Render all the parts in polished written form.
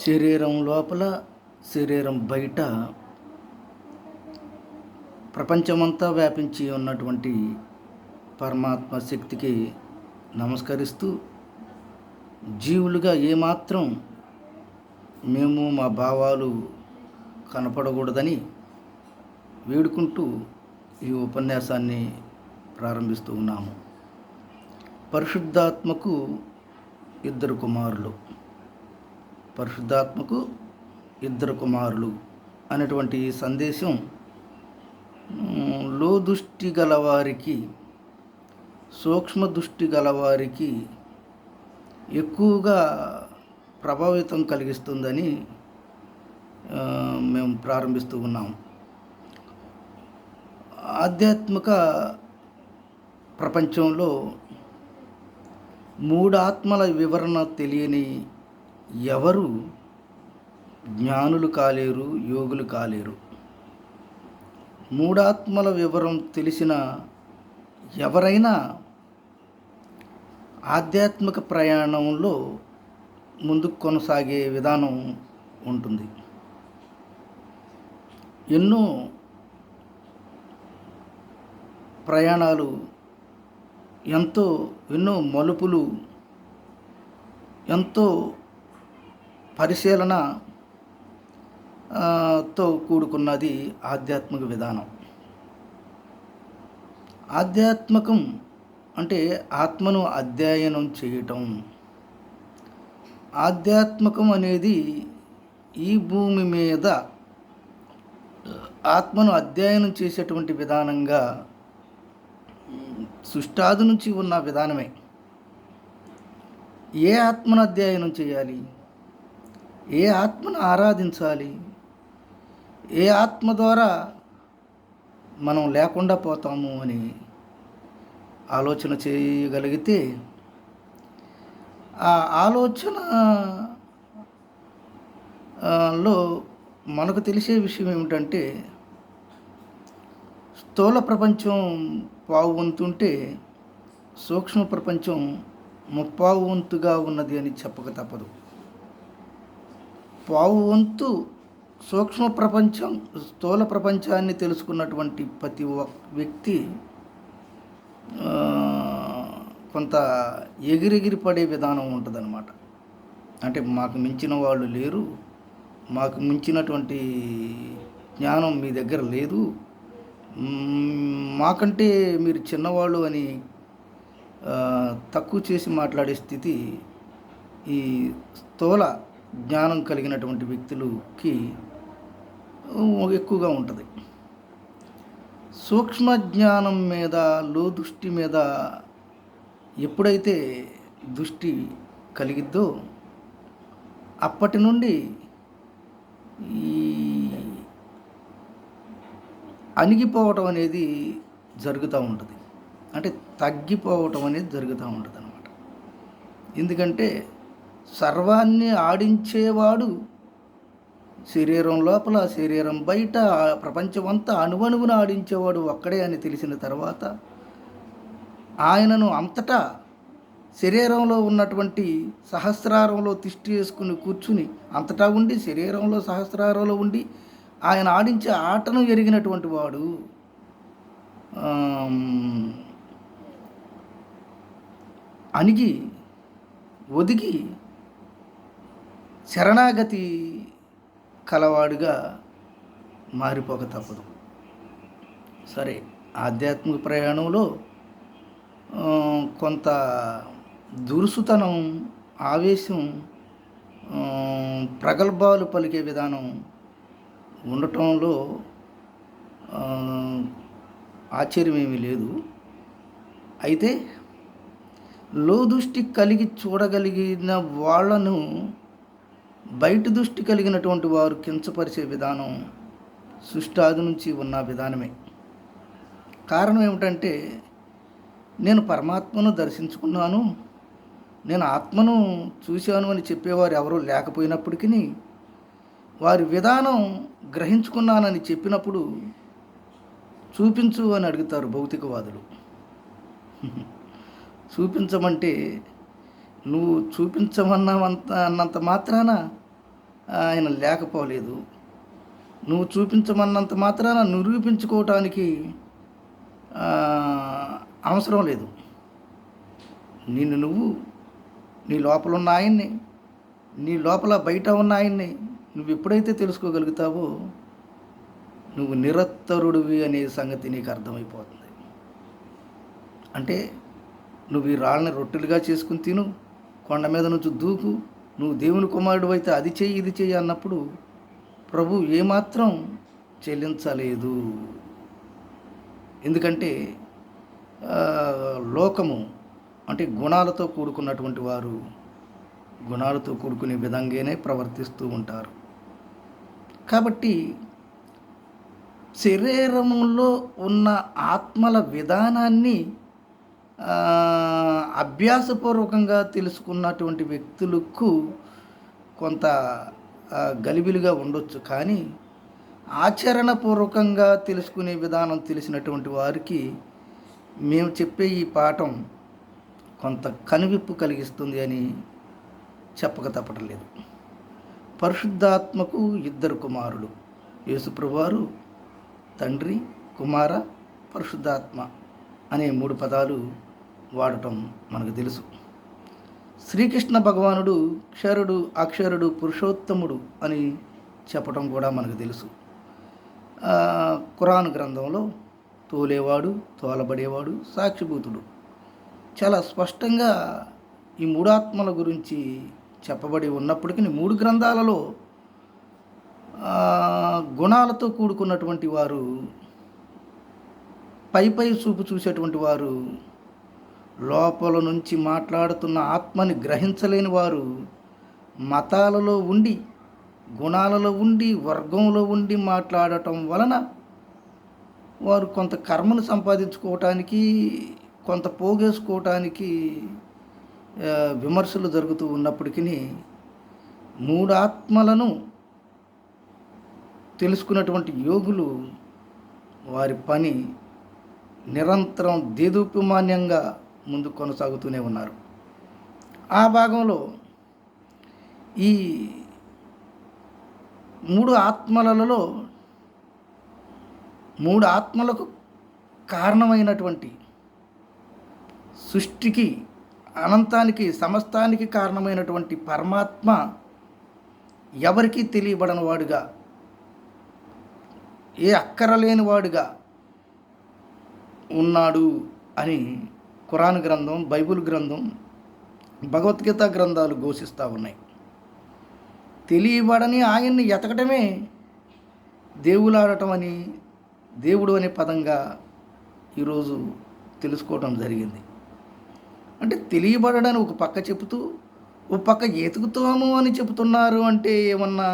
శరీరం లోపల, శరీరం బయట ప్రపంచమంతా వ్యాపించి ఉన్నటువంటి పరమాత్మ శక్తికి నమస్కరిస్తూ, జీవులుగా ఏమాత్రం మేము మా భావాలు కనపడకూడదని వేడుకుంటూ ఈ ఉపన్యాసాన్ని ప్రారంభిస్తూ ఉన్నాము. పరిశుద్ధాత్మకు ఇద్దరు కుమారులు, పరిశుద్ధాత్మకు ఇద్దరు కుమారులు అనేటువంటి సందేశం లోదృష్టి గలవారికి, సూక్ష్మ దృష్టి గలవారికి ఎక్కువగా ప్రభావితం కలిగిస్తుందని మేము ప్రారంభిస్తూ ఉన్నాం. ఆధ్యాత్మిక ప్రపంచంలో మూడు ఆత్మల వివరణ తెలియని ఎవరు జ్ఞానులు కాలేరు, యోగులు కాలేరు. మూడాత్మల వివరం తెలిసిన ఎవరైనా ఆధ్యాత్మిక ప్రయాణంలో ముందుకు కొనసాగే విధానం ఉంటుంది. ఎన్నో ప్రయాణాలు, ఎన్నో మలుపులు, ఎంతో పరిశీలన తో కూడుకున్నది ఆధ్యాత్మిక విధానం. ఆధ్యాత్మికం అంటే ఆత్మను అధ్యయనం చేయటం. ఆధ్యాత్మికం అనేది ఈ భూమి మీద ఆత్మను అధ్యయనం చేసేటువంటి విధానంగా సృష్టాది నుంచి ఉన్న విధానమే. ఏ ఆత్మను అధ్యయనం చేయాలి, ఏ ఆత్మను ఆరాధించాలి, ఏ ఆత్మ ద్వారా మనం లేకుండా పోతాము అని ఆలోచన చేయగలిగితే, ఆ ఆలోచనలో మనకు తెలిసే విషయం ఏమిటంటే, స్థూల ప్రపంచం పావు వంతుంటే సూక్ష్మ ప్రపంచం ముప్పావు వంతుగా ఉన్నది అని చెప్పక తప్పదు. పావు వంతు సూక్ష్మ ప్రపంచం, స్థూల ప్రపంచాన్ని తెలుసుకున్నటువంటి ప్రతి వ్యక్తి కొంత ఎగిరెగిరి పడే విధానం ఉంటుందన్నమాట. అంటే మాకు మించిన వాళ్ళు లేరు, మాకు మించినటువంటి జ్ఞానం మీ దగ్గర లేదు, మాకంటే మీరు చిన్నవాళ్ళు అని తక్కువ చేసి మాట్లాడే స్థితి ఈ స్థూల జ్ఞానం కలిగినటువంటి వ్యక్తులకి ఎక్కువగా ఉంటుంది. సూక్ష్మ జ్ఞానం మీద, లోదృష్టి మీద ఎప్పుడైతే దృష్టి కలిగిద్దో అప్పటి నుండి ఈ అణిగిపోవటం అనేది జరుగుతూ ఉంటుంది. అంటే తగ్గిపోవటం అనేది జరుగుతూ ఉంటుంది అన్నమాట. ఎందుకంటే సర్వాన్ని ఆడించేవాడు శరీరం లోపల, శరీరం బయట, ప్రపంచమంతా అణువణువున ఆడించేవాడు ఒక్కడే అని తెలిసిన తర్వాత ఆయనను అంతటా శరీరంలో ఉన్నటువంటి సహస్రారంలో తిష్టి వేసుకుని కూర్చుని అంతటా ఉండి, శరీరంలో సహస్రారంలో ఉండి ఆయన ఆడించే ఆటను ఎరిగినటువంటి వాడు అణిగి ఒదిగి శరణాగతి కలవాడుగా మారిపోక తప్పదు. సరే, ఆధ్యాత్మిక ప్రయాణంలో కొంత దురుసుతనం, ఆవేశం, ప్రగల్భాలు పలికే విధానం ఉండటంలో ఆశ్చర్యమేమీ లేదు. అయితే లోదృష్టి కలిగి చూడగలిగిన వాళ్ళను బయట దృష్టి కలిగినటువంటి వారు కించపరిచే విధానం సృష్టాది నుంచి ఉన్న విధానమే. కారణం ఏమిటంటే, నేను పరమాత్మను దర్శించుకున్నాను, నేను ఆత్మను చూశాను అని చెప్పేవారు ఎవరూ లేకపోయినప్పటికీ వారి విధానం గ్రహించుకున్నానని చెప్పినప్పుడు చూపించు అని అడుగుతారు భౌతికవాదులు. చూపించమంటే నువ్వు చూపించమన్నంత మాత్రాన ఆయన లేకపోలేదు. నువ్వు చూపించమన్నంత మాత్రాన నిరూపించుకోవటానికి అవసరం లేదు. నిన్ను నువ్వు, నీ లోపల ఉన్న ఆయన్ని, నీ లోపల బయట ఉన్న ఆయన్ని నువ్వు ఎప్పుడైతే తెలుసుకోగలుగుతావో నువ్వు నిరత్తరుడివి అనే సంగతి నీకు అర్థమైపోతుంది. అంటే నువ్వు ఈ రాళ్ళని రొట్టెలుగా చేసుకుని తిను, కొండ మీద నుంచి దూకు, నువ్వు దేవుని కుమారుడు అయితే అది చెయ్యి ఇది చెయ్యి అన్నప్పుడు ప్రభు ఏమాత్రం చెల్లించలేదు. ఎందుకంటే లోకము అంటే గుణాలతో కూడుకున్నటువంటి వారు గుణాలతో కూడుకునే విధంగానే ప్రవర్తిస్తూ ఉంటారు. కాబట్టి శరీరంలో ఉన్న ఆత్మల విధానాన్ని అభ్యాసపూర్వకంగా తెలుసుకున్నటువంటి వ్యక్తులకు కొంత గలిబిలిగా ఉండొచ్చు. కానీ ఆచరణపూర్వకంగా తెలుసుకునే విధానం తెలిసినటువంటి వారికి మేము చెప్పే ఈ పాఠం కొంత కనువిప్పు కలిగిస్తుంది అని చెప్పక తప్పటం లేదు. పరిశుద్ధాత్మకు 2 కుమారులు, యేసుప్రభువారు తండ్రి, కుమార, పరిశుద్ధాత్మ అనే 3 పదాలు వాడటం మనకు తెలుసు. శ్రీకృష్ణ భగవానుడు క్షరుడు, అక్షరుడు, పురుషోత్తముడు అని చెప్పటం కూడా మనకు తెలుసు. ఖురాన్ గ్రంథంలో తోలేవాడు, తోలబడేవాడు, సాక్షిభూతుడు చాలా స్పష్టంగా ఈ 3 ఆత్మల గురించి చెప్పబడి ఉన్నప్పటికీ 3 గ్రంథాలలో గుణాలతో కూడుకున్నటువంటి వారు, పై చూపు చూసేటువంటి వారు, లోపల నుంచి మాట్లాడుతున్న ఆత్మని గ్రహించలేని వారు, మతాలలో ఉండి, గుణాలలో ఉండి, వర్గంలో ఉండి మాట్లాడటం వలన వారు కొంత కర్మను సంపాదించుకోవటానికి, కొంత పోగేసుకోవటానికి విమర్శలు జరుగుతూ ఉన్నప్పటికీ 3 ఆత్మలను తెలుసుకున్నటువంటి యోగులు వారి పని నిరంతరం దేదీప్యమానంగా ముందు కొనసాగుతూనే ఉన్నారు. ఆ భాగంలో ఈ 3 ఆత్మలలో 3 ఆత్మలకు కారణమైనటువంటి సృష్టికి, అనంతానికి, సమస్తానికి కారణమైనటువంటి పరమాత్మ ఎవరికీ తెలియబడని వాడుగా, ఏ అక్కరలేని వాడుగా ఉన్నాడు అని ఖురాన్ గ్రంథం, బైబిల్ గ్రంథం, భగవద్గీత గ్రంథాలు ఘోషిస్తూ ఉన్నాయి. తెలియబడని ఆయన్ని ఎతకటమే దేవులాడటం అని, దేవుడు అనే పదంగా ఈరోజు తెలుసుకోవటం జరిగింది. అంటే తెలియబడడానికి ఒక పక్క చెబుతూ ఒక పక్క ఎతుకుతాము అని చెబుతున్నారు. అంటే ఏమన్నా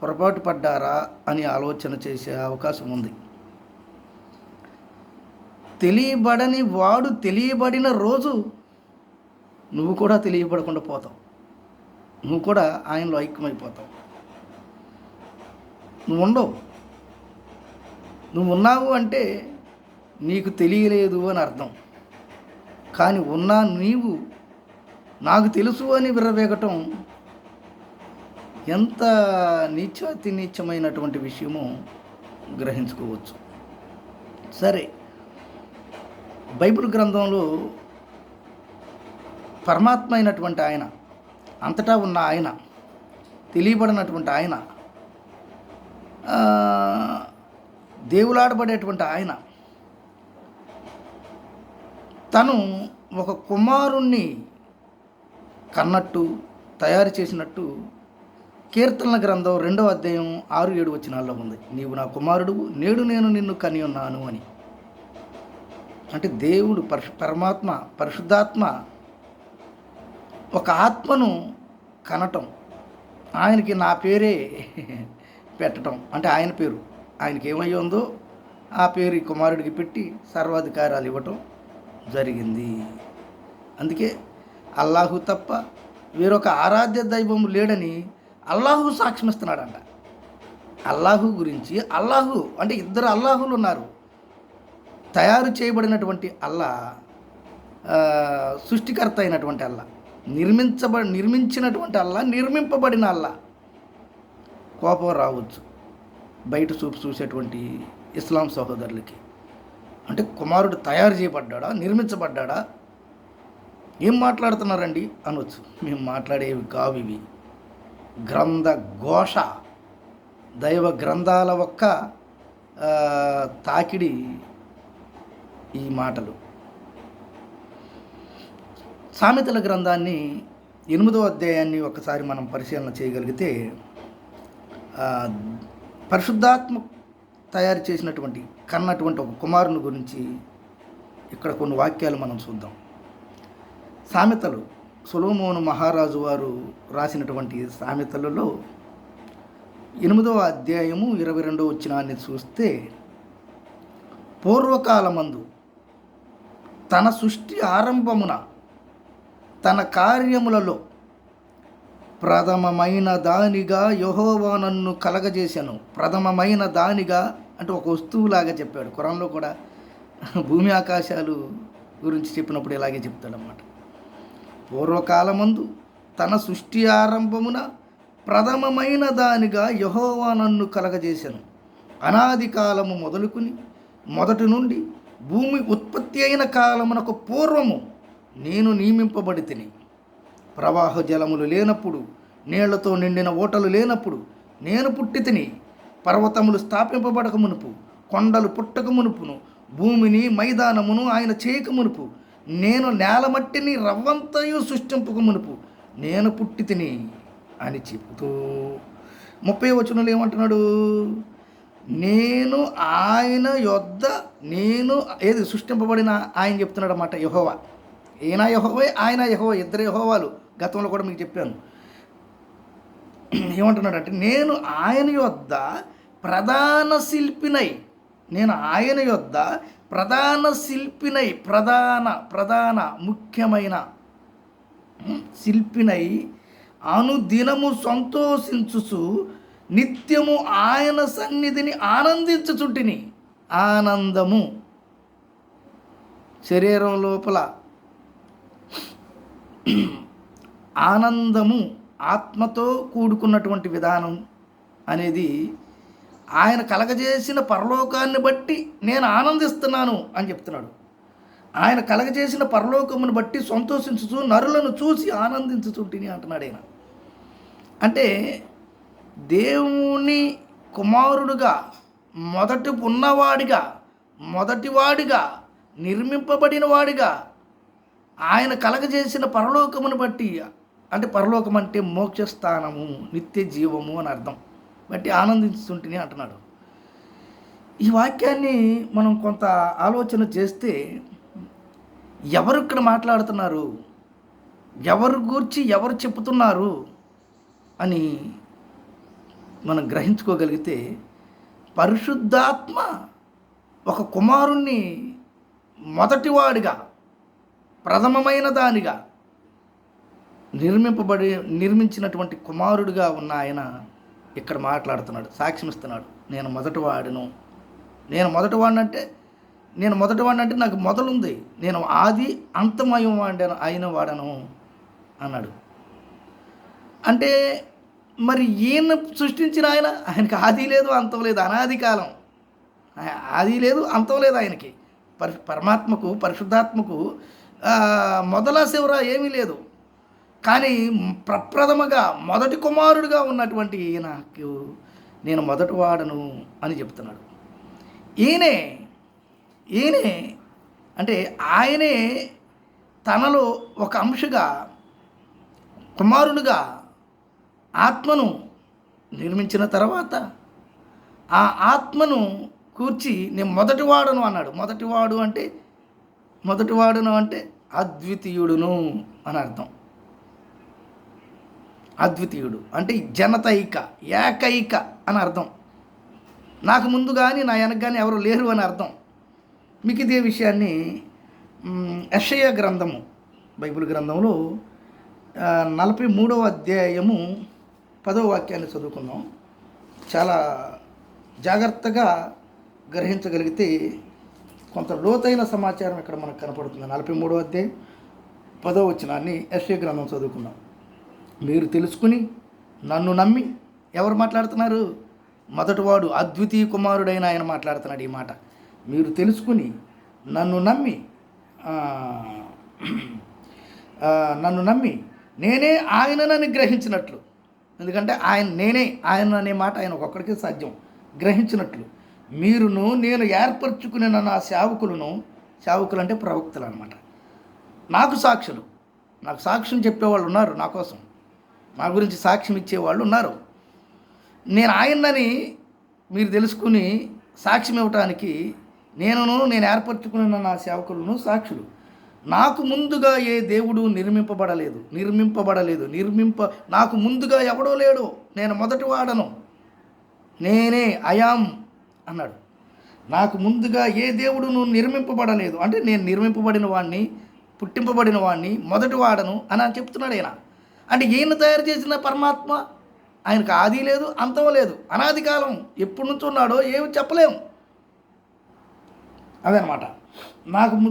పొరపాటు పడ్డారా అని ఆలోచన చేసే అవకాశం ఉంది. తెలియబడని వాడు తెలియబడిన రోజు నువ్వు కూడా తెలియబడకుండా పోతావు. నువ్వు కూడా ఆయనలో ఐక్యమైపోతావు. నువ్వు ఉండవు. నువ్వు ఉన్నావు అంటే నీకు తెలియలేదు అని అర్థం. కానీ ఉన్నా నీవు నాకు తెలుసు అని విర్రవేగటం ఎంత నీచాతి నీచమైనటువంటి విషయమో గ్రహించుకోవచ్చు. సరే, బైబిల్ గ్రంథంలో పరమాత్మ అయినటువంటి ఆయన, అంతటా ఉన్న ఆయన, తెలియబడినటువంటి ఆయన, దేవులాడబడేటువంటి ఆయన తను ఒక కుమారుణ్ణి కన్నట్టు, తయారు చేసినట్టు కీర్తనల గ్రంథం 2వ అధ్యాయం 6-7 వచనాల్లో ఉంది. నీవు నా కుమారుడు, నేడు నేను నిన్ను కని ఉన్నాను అని. అంటే దేవుడు పరమాత్మ, పరిశుద్ధాత్మ ఒక ఆత్మను కనటం, ఆయనకి నా పేరే పెట్టడం, అంటే ఆయన పేరు ఆయనకి ఏమై ఉందో ఆ పేరు ఈ కుమారుడికి పెట్టి సర్వాధికారాలు ఇవ్వటం జరిగింది. అందుకే అల్లాహు తప్ప వేరొక ఆరాధ్య దైవం లేడని అల్లాహు సాక్ష్యమిస్తున్నాడంట. అల్లాహు గురించి, అల్లాహు అంటే 2 అల్లాహులు ఉన్నారు. తయారు చేయబడినటువంటి అల్లా, సృష్టికర్త అయినటువంటి అల్లా, నిర్మించినటువంటి అల్లా, నిర్మింపబడిన అల్లా. కోపం రావచ్చు బయట చూపు చూసేటువంటి ఇస్లాం సహోదరులకి. అంటే కుమారుడు తయారు చేయబడ్డా, నిర్మించబడ్డా, ఏం మాట్లాడుతున్నారండి అనవచ్చు. మేము మాట్లాడేవి కావు ఇవి. గ్రంథ ఘోష, దైవ గ్రంథాల ఒక్క తాకిడి ఈ మాటలు. సామెతల గ్రంథాన్ని 8వ అధ్యాయాన్ని ఒకసారి మనం పరిశీలన చేయగలిగితే పరిశుద్ధాత్మ తయారు చేసినటువంటి కన్నటువంటి ఒక కుమారుని గురించి ఇక్కడ కొన్ని వాక్యాలు మనం చూద్దాం. సామెతలు, సొలొమోను మహారాజు వారు రాసినటువంటి సామెతలలో 8వ అధ్యాయము 22వ వచనాన్ని చూస్తే, పూర్వకాలమందు తన సృష్టి ఆరంభమున తన కార్యములలో ప్రథమమైన దానిగా యెహోవా నన్ను కలగజేశాను. ప్రథమమైన దానిగా అంటే ఒక వస్తువులాగా చెప్పాడు. ఖురాన్లో కూడా భూమి ఆకాశాలు గురించి చెప్పినప్పుడు ఇలాగే చెప్తాడన్నమాట. పూర్వకాలమందు తన సృష్టి ఆరంభమున ప్రథమమైన దానిగా యెహోవా నన్ను కలగజేశాను. అనాది కాలము మొదలుకుని మొదటి నుండి భూమి ఉత్పత్తి అయిన కాలమునకు పూర్వము నేను నియమింపబడి తిని. ప్రవాహ జలములు లేనప్పుడు, నీళ్లతో నిండిన ఓటలు లేనప్పుడు నేను పుట్టి తిని. పర్వతములు స్థాపింపబడక మునుపు, కొండలు పుట్టక మునుపును, భూమిని మైదానమును ఆయన చేయక మునుపు, నేను నేలమట్టిని రవ్వంతయు సృష్టింపక మునుపు నేను పుట్టి తిని అని చెబుతూ 30వ వచనంలో ఏమంటున్నాడు? నేను ఆయన యొద్ద ఏది సృష్టింపబడిన ఆయన చెప్తున్నాడు అన్నమాట. యెహోవా, ఈయన యెహోవే, ఆయన యెహోవా, ఇద్దరు యెహోవాలు. గతంలో కూడా మీకు చెప్పాను. ఏమంటున్నాడంటే, నేను ఆయన యొద్ద ప్రధాన శిల్పినై, నేను ఆయన యొద్ద ప్రధాన శిల్పినై, ప్రధాన ముఖ్యమైన శిల్పినై అనుదినము సంతోషించుచు నిత్యము ఆయన సన్నిధిని ఆనందించుచుంటిని. ఆనందము శరీరం లోపల, ఆనందము ఆత్మతో కూడుకున్నటువంటి విధానం అనేది ఆయన కలగజేసిన పరలోకాన్ని బట్టి నేను ఆనందిస్తున్నాను అని చెప్తున్నాడు. ఆయన కలగజేసిన పరలోకమును బట్టి సంతోషించుచు నరులను చూసి ఆనందించుచుంటిని అంటున్నాడు ఆయన. అంటే దేవుని కుమారుడుగా, మొదటి ఉన్నవాడిగా, మొదటివాడిగా, నిర్మింపబడిన వాడిగా ఆయన కలగజేసిన పరలోకమును బట్టి, అంటే పరలోకం అంటే మోక్షస్థానము, నిత్య జీవము అని అర్థం, బట్టి ఆనందించుంటిని అంటున్నాడు. ఈ వాక్యాన్ని మనం కొంత ఆలోచన చేస్తే ఎవరు ఇక్కడ మాట్లాడుతున్నారు, ఎవరు గూర్చి ఎవరు చెప్తున్నారు అని మనం గ్రహించుకోగలిగితే, పరిశుద్ధాత్మ ఒక కుమారుణ్ణి మొదటివాడిగా, ప్రథమమైన దానిగా నిర్మించినటువంటి కుమారుడిగా ఉన్న ఆయన ఇక్కడ మాట్లాడుతున్నాడు, సాక్ష్యం ఇస్తున్నాడు. నేను మొదటివాడిని అంటే నాకు మొదలుంది, నేను ఆది అంతమయం అయిన వాడను అన్నాడు. అంటే మరి ఈయన సృష్టించిన ఆయనకి ఆది లేదు, అంతం లేదు, అనాది కాలం, ఆది లేదు, అంతం లేదు. ఆయనకి పరమాత్మకు, పరిశుద్ధాత్మకు మొదల చివర ఏమీ లేదు. కానీ ప్రప్రథమగా మొదటి కుమారుడిగా ఉన్నటువంటి ఈయనకు నేను మొదటి వాడను అని చెప్తున్నాడు. ఈయనే అంటే ఆయనే తనలో ఒక అంశగా, కుమారునిగా ఆత్మను నిర్మించిన తర్వాత ఆ ఆత్మను కూర్చి నేను మొదటివాడును అన్నాడు. మొదటివాడును అంటే అద్వితీయుడును అని అర్థం. అద్వితీయుడు అంటే జనతైక, ఏకైక అని అర్థం. నాకు ముందు కానీ నా వెనక కానీ ఎవరు లేరు అని అర్థం. మీకు ఇదే విషయాన్ని యెషయా గ్రంథము, బైబిల్ గ్రంథంలో 43వ అధ్యాయము 10వ వాక్యాన్ని చదువుకుందాం. చాలా జాగ్రత్తగా గ్రహించగలిగితే కొంత లోతైన సమాచారం ఇక్కడ మనకు కనపడుతుంది. 43వ అధ్యాయం 10వ వచనాన్ని యెషయా గ్రంథం చదువుకుందాం. మీరు తెలుసుకుని నన్ను నమ్మి ఎవరు మాట్లాడుతున్నారు? మొదటివాడు అద్వితీయ కుమారుడైన ఆయన మాట్లాడుతున్నాడు ఈ మాట. మీరు తెలుసుకుని నన్ను నమ్మి నన్ను నమ్మి నేనే ఆయననని గ్రహించినట్లు, ఎందుకంటే ఆయన అనే మాట ఆయన ఒక్కొక్కడికి సాధ్యం, గ్రహించినట్లు మీరును నేను ఏర్పరచుకునే నా సేవకులు అంటే ప్రవక్తలు అనమాట, నాకు సాక్ష్యం చెప్పేవాళ్ళు ఉన్నారు, నా కోసం నా గురించి సాక్ష్యం ఇచ్చేవాళ్ళు ఉన్నారు. నేను ఆయనని మీరు తెలుసుకుని సాక్ష్యం ఇవ్వటానికి నేను ఏర్పరచుకున్న నా సేవకులను సాక్షులు. నాకు ముందుగా ఏ దేవుడు నిర్మింపబడలేదు, నాకు ముందుగా ఎవడో లేడు, నేను మొదటి వాడను, నేనే అయాం అన్నాడు. నాకు ముందుగా ఏ దేవుడును నిర్మింపబడలేదు అంటే నేను నిర్మింపబడిన వాడిని, పుట్టింపబడిన వాడిని, మొదటి వాడను అని చెప్తున్నాడు ఆయన. అంటే ఈయన తయారు చేసిన పరమాత్మ, ఆయనకు ఆది లేదు, అంతం లేదు, అనాది కాలం ఎప్పటి నుంచి ఉన్నాడో ఏమి చెప్పలేము. అదనమాట.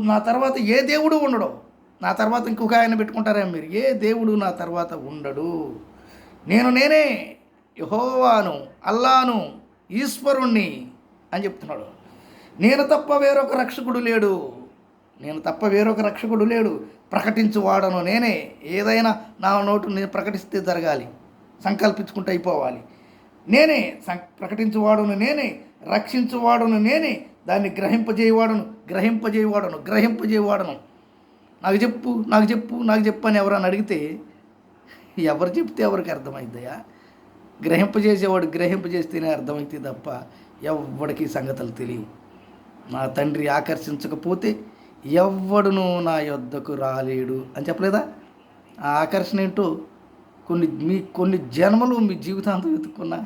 నా తర్వాత ఏ దేవుడు ఉండడు, నా తర్వాత ఇంకొక ఆయన పెట్టుకుంటారేమో మీరు, ఏ దేవుడు నా తర్వాత ఉండడు, నేనే యెహోవాను, అల్లాను, ఈశ్వరుణ్ణి అని చెప్తున్నాడు. నేను తప్ప వేరొక రక్షకుడు లేడు, ప్రకటించువాడను నేనే. ఏదైనా నా నోటు నేను ప్రకటిస్తే జరగాలి, సంకల్పించుకుంటూ అయిపోవాలి. నేనే ప్రకటించువాడును నేనే, రక్షించువాడును నేనే, దాన్ని గ్రహింపజేయవాడను. నాకు చెప్పు అని ఎవరని అడిగితే ఎవరు చెప్తే ఎవరికి అర్థమైందయ్యా? గ్రహింపజేసేవాడు గ్రహింపజేస్తేనే అర్థమైతే తప్ప ఎవ్వడికి సంగతులు తెలియవు. నా తండ్రి ఆకర్షించకపోతే ఎవ్వడును నా యొద్దకు రాలేడు అని చెప్పలేదా? ఆ ఆకర్షణ ఏంటో కొన్ని జన్మలు మీ జీవితాంతం వెతుక్కున్నా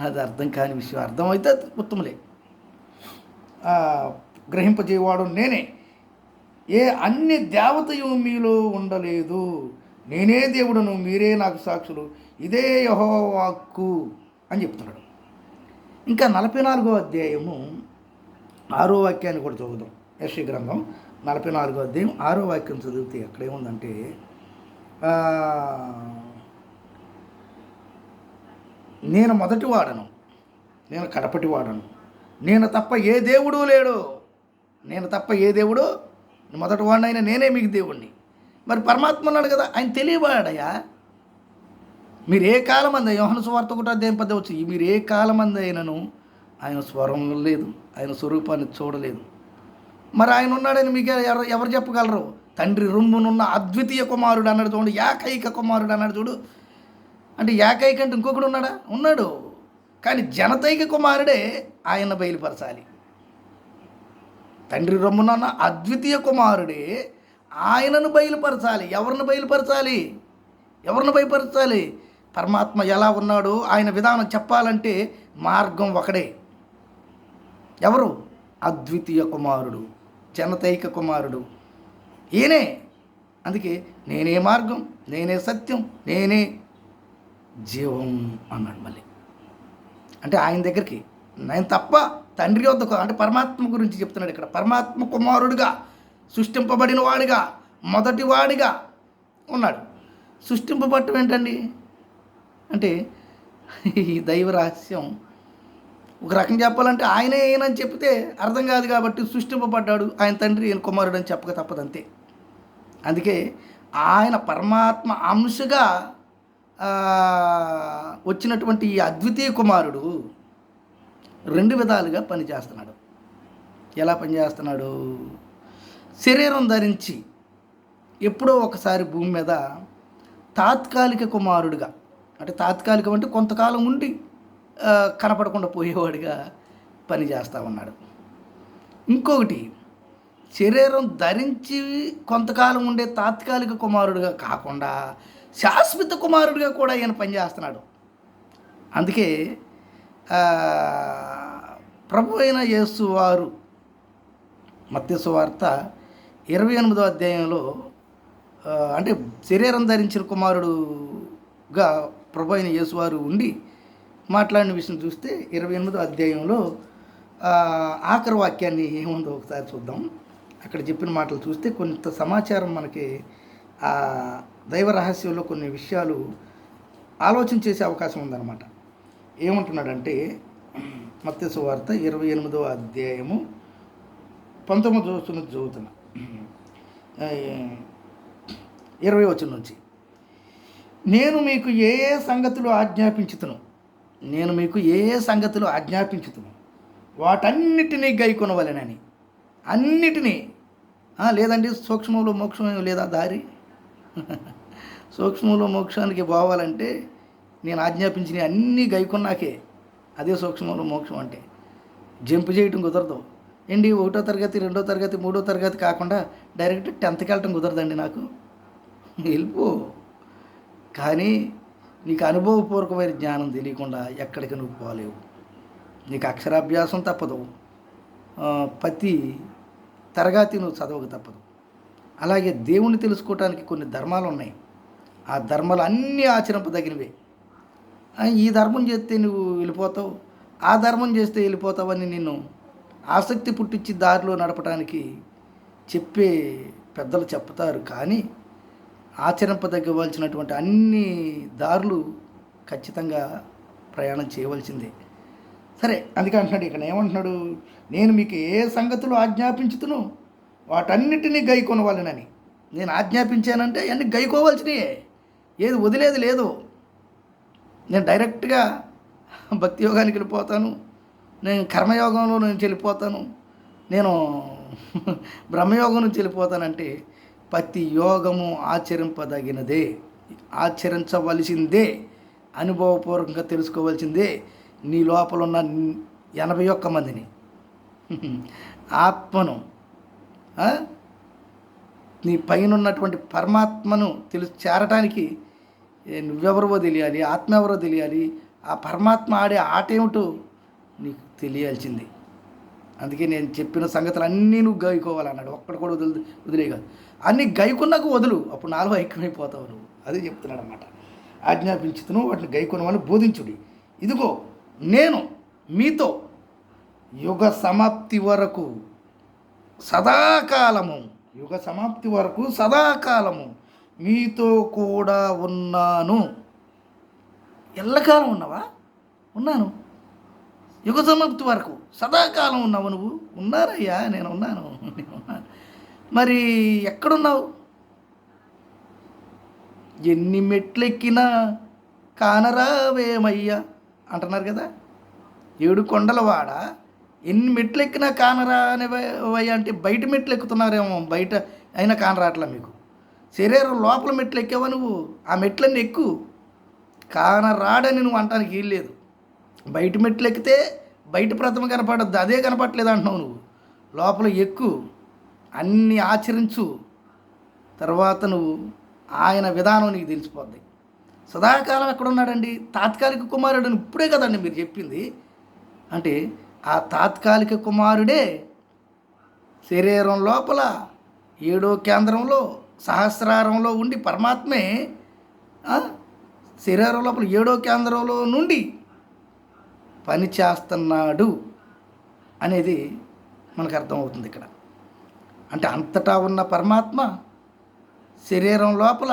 అది అర్థం కాని విషయం. అర్థమైతే ఉత్తములే. గ్రహింపజేయవాడు నేనే, ఏ అన్ని దేవతయు మీలో ఉండలేదు, నేనే దేవుడును, మీరే నాకు సాక్షులు, ఇదే యెహోవా వాక్కు అని చెప్తున్నాడు. ఇంకా 44వ అధ్యాయము 6వ వాక్యాన్ని కూడా చదువుదాం. యెషయా గ్రంథం 44వ అధ్యాయం 6వ వాక్యం చదివితే అక్కడేముందంటే, నేను మొదటి వాడను, నేను కడపటి వాడను, నేను తప్ప ఏ దేవుడు లేడు, మొదటి వాడినైనా నేనే మీకు దేవుణ్ణి. మరి పరమాత్మ అన్నాడు కదా, ఆయన తెలియబాడయా. మీరు ఏ కాలం అంది, యోహాను సువార్త 1:10 వచ్చి, మీరు ఏ కాలం అంది అయినను ఆయన స్వరం లేదు, ఆయన స్వరూపాన్ని చూడలేదు. మరి ఆయన ఉన్నాడని మీకు ఎవరు చెప్పగలరు? తండ్రి రొమ్మునున్న అద్వితీయ కుమారుడు అన్నాడు చూడండి, ఏకైక కుమారుడు అన్నాడు చూడు. అంటే ఏకైక అంటే ఇంకొకడు ఉన్నాడు, కానీ జనతైక కుమారుడే ఆయన బయలుపరచాలి. తండ్రి రొమ్మునున్న అద్వితీయ కుమారుడే ఆయనను బయలుపరచాలి. ఎవరిని బయలుపరచాలి? పరమాత్మ ఎలా ఉన్నాడు, ఆయన విధానం చెప్పాలంటే మార్గం ఒకడే. ఎవరు? అద్వితీయ కుమారుడు, జనతైక కుమారుడు, ఈయనే. అందుకే నేనే మార్గం, నేనే సత్యం, నేనే జీవం అన్నాడు. మళ్ళీ అంటే ఆయన దగ్గరికి నేను తప్ప తండ్రి వద్దకు, అంటే పరమాత్మ గురించి చెప్తున్నాడు ఇక్కడ. పరమాత్మ కుమారుడిగా, సృష్టింపబడిన వాడిగా, మొదటి వాడిగా ఉన్నాడు. సృష్టింపబడటం ఏంటండి అంటే ఈ దైవ రహస్యం ఒక రకం చెప్పాలంటే ఆయనే ఏనని చెప్తే అర్థం కాదు కాబట్టి సృష్టింపబడ్డాడు, ఆయన తండ్రి ఈయన కుమారుడు అని చెప్పక తప్పదంతే. అందుకే ఆయన పరమాత్మ అంశగా వచ్చినటువంటి ఈ అద్వితీయ కుమారుడు 2 విధాలుగా పనిచేస్తున్నాడు. ఎలా పనిచేస్తున్నాడు? శరీరం ధరించి ఎప్పుడో ఒకసారి భూమి మీద తాత్కాలిక కుమారుడిగా, అంటే తాత్కాలికం అంటే కొంతకాలం ఉండి కనపడకుండా పోయేవాడిగా పనిచేస్తూ ఉన్నాడు. ఇంకొకటి, శరీరం ధరించి కొంతకాలం ఉండే తాత్కాలిక కుమారుడిగా కాకుండా శాశ్వత కుమారుడిగా కూడా ఈయన పనిచేస్తున్నాడు. అందుకే ప్రభు అయిన యేసు వారు మత్తయి సువార్త 28వ అధ్యాయంలో అంటే శరీరం ధరించిన కుమారుడుగా ప్రభు అయిన యేసు వారు ఉండి మాట్లాడిన విషయం చూస్తే 28వ అధ్యాయంలో ఆఖరి వాక్యాన్ని ఏముందో ఒకసారి చూద్దాం. అక్కడ చెప్పిన మాటలు చూస్తే కొంత సమాచారం మనకి దైవ రహస్యంలో కొన్ని విషయాలు ఆలోచన చేసే అవకాశం ఉందన్నమాట. ఏమంటున్నాడంటే మత్తయి సువార్త 28వ అధ్యాయము 19 వచనం చదువుతున్నా. 20 వచనం నుంచి, నేను మీకు ఏ ఏ సంగతులు ఆజ్ఞాపించుతును వాటన్నిటినీ గైకొనవలెనని. అన్నిటినీ లేదండి సూక్ష్మంలో మోక్షం లేదా దారి? సూక్ష్మంలో మోక్షానికి పోవాలంటే నేను ఆజ్ఞాపించిన అన్నీ గైకొన్నాకే అదే సూక్ష్మంలో మోక్షం అంటే. జంపు చేయటం కుదరదు ఏంటి, 1వ తరగతి 2వ తరగతి 3వ తరగతి కాకుండా డైరెక్ట్ 10థ్కి వెళ్ళటం కుదరదండి నాకు. వెళ్ళిపో. కానీ నీకు అనుభవపూర్వకమైన జ్ఞానం తెలియకుండా ఎక్కడికి నువ్వు పోలేవు. నీకు అక్షరాభ్యాసం తప్పదు, ప్రతి తరగతి నువ్వు చదవక తప్పదు. అలాగే దేవుణ్ణి తెలుసుకోవటానికి కొన్ని ధర్మాలు ఉన్నాయి. ఆ ధర్మాలు అన్నీ ఆచరింపదగినవే. ఈ ధర్మం చేస్తే నువ్వు వెళ్ళిపోతావు, ఆ ధర్మం చేస్తే వెళ్ళిపోతావని నిన్ను ఆసక్తి పుట్టించి దారిలో నడపడానికి చెప్పే పెద్దలు చెప్తారు. కానీ ఆచరింపదగ్గవలసినటువంటి అన్ని దారులు ఖచ్చితంగా ప్రయాణం చేయవలసిందే. సరే, అందుకే అంటున్నాడు ఇక్కడ. ఏమంటున్నాడు? నేను మీకు ఏ సంగతులు ఆజ్ఞాపించుతును వాటన్నిటినీ గైకొనవాలనని. నేను ఆజ్ఞాపించానంటే అన్నీ గైకోవాల్సినయే, ఏది వదిలేది లేదు. నేను డైరెక్ట్గా భక్తి యోగానికి వెళ్ళిపోతాను, నేను కర్మయోగంలో నుంచి వెళ్ళిపోతాను, నేను బ్రహ్మయోగం నుంచి వెళ్ళిపోతానంటే ప్రతి యోగము ఆచరింపదగినదే, ఆచరించవలసిందే, అనుభవపూర్వకంగా తెలుసుకోవాల్సిందే. నీ లోపల ఉన్న 81 మందిని ఆత్మను, నీ పైన ఉన్నటువంటి పరమాత్మను చేరటానికి నువ్వెవరో తెలియాలి, ఆత్మ ఎవరో తెలియాలి, ఆ పరమాత్మ ఆడే ఆట ఏమిటో నీకు తెలియాల్సింది. అందుకే నేను చెప్పిన సంగతులు అన్నీ నువ్వు గైకోవాలన్నాడు. ఒక్కడు కూడా వదిలే కాదు, అన్నీ గైకున్నాక వదులు, అప్పుడు నాలో ఐక్యమైపోతావు నువ్వు. అదే చెప్తున్నాడు అన్నమాట. ఆజ్ఞాపించుతును వాటిని గైకొనమని బోధించుడి. ఇదిగో నేను మీతో యుగ సమాప్తి వరకు సదాకాలము మీతో కూడా ఉన్నాను. ఎల్లకాలం ఉన్నావా? ఉన్నాను. యుగ సమాప్తి వరకు సదాకాలం ఉన్నావు నువ్వు? ఉన్నారయ్యా, నేను ఉన్నాను. మరి ఎక్కడున్నావు? ఎన్ని మెట్లెక్కినా కానరావేమయ్యా అంటున్నారు కదా. 7 కొండలవాడ ఎన్ని మెట్లు ఎక్కినా కానరా అనేవయ్యా అంటే బయట మెట్లు ఎక్కుతున్నారేమో, బయట అయినా కానరాట్లా మీకు. శరీరం లోపల మెట్లు ఎక్కావా నువ్వు? ఆ మెట్లన్నీ ఎక్కు, కానరాడని నువ్వు అంటానికి వీలు లేదు. బయట మెట్లు ఎక్కితే బయట ప్రథమ కనపడద్దు, అదే కనపడలేదు అంటున్నావు నువ్వు. లోపల ఎక్కు, అన్నీ ఆచరించు, తర్వాత నువ్వు ఆయన విధానం నీకు తెలిసిపోద్ది. సదాకాలం ఎక్కడున్నాడండి? తాత్కాలిక కుమారుడు ఇప్పుడే కదండి మీరు చెప్పింది. అంటే ఆ తాత్కాలిక కుమారుడే శరీరం లోపల 7వ కేంద్రంలో సహస్రారంలో ఉండి పరమాత్మే శరీరం లోపల 7వ కేంద్రంలో నుండి పని చేస్తున్నాడు అనేది మనకు అర్థమవుతుంది ఇక్కడ. అంటే అంతటా ఉన్న పరమాత్మ శరీరం లోపల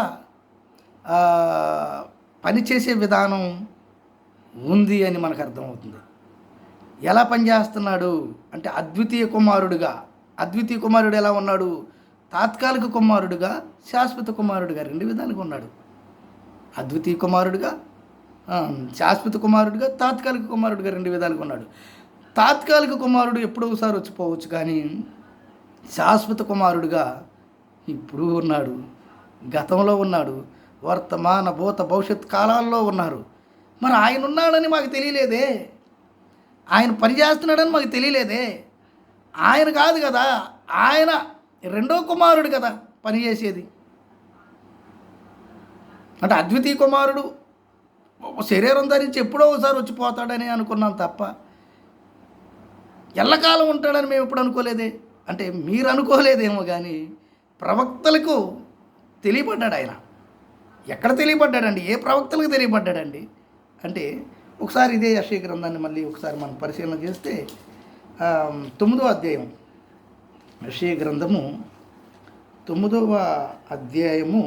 పనిచేసే విధానం ఉంది అని మనకు అర్థమవుతుంది. ఎలా పనిచేస్తున్నాడు అంటే అద్వితీయ కుమారుడు ఎలా ఉన్నాడు? తాత్కాలిక కుమారుడుగా, శాశ్వత కుమారుడుగా 2 విధాలుగా ఉన్నాడు. అద్వితీయ కుమారుడుగా, శాశ్వత కుమారుడుగా, తాత్కాలిక కుమారుడుగా 2 విధాలుగా ఉన్నాడు. తాత్కాలిక కుమారుడు ఎప్పుడో ఒకసారి వచ్చిపోవచ్చు, కానీ శాశ్వత కుమారుడుగా ఇప్పుడు ఉన్నాడు, గతంలో ఉన్నాడు, వర్తమాన భూత భవిష్యత్ కాలాల్లో ఉన్నారు. మరి ఆయన ఉన్నాడని మాకు తెలియలేదే, ఆయన పనిచేస్తున్నాడని మాకు తెలియలేదే. ఆయన కాదు కదా, ఆయన 2వ కుమారుడు కదా పనిచేసేది. అంటే అద్వితీయ కుమారుడు శరీరం ధరించి ఎప్పుడో ఒకసారి వచ్చిపోతాడని అనుకున్నాం తప్ప ఎల్లకాలం ఉంటాడని మేము ఎప్పుడు అనుకోలేదే. అంటే మీరు అనుకోలేదేమో, కానీ ప్రవక్తలకు తెలియబడ్డాడు ఆయన. ఎక్కడ తెలియబడ్డాడండి? ఏ ప్రవక్తలకు తెలియబడ్డాడండి అంటే ఒకసారి ఇదే యెషయా గ్రంథాన్ని మళ్ళీ ఒకసారి మనం పరిశీలన చేస్తే 9వ అధ్యాయం, యెషయా గ్రంథము 9వ అధ్యాయము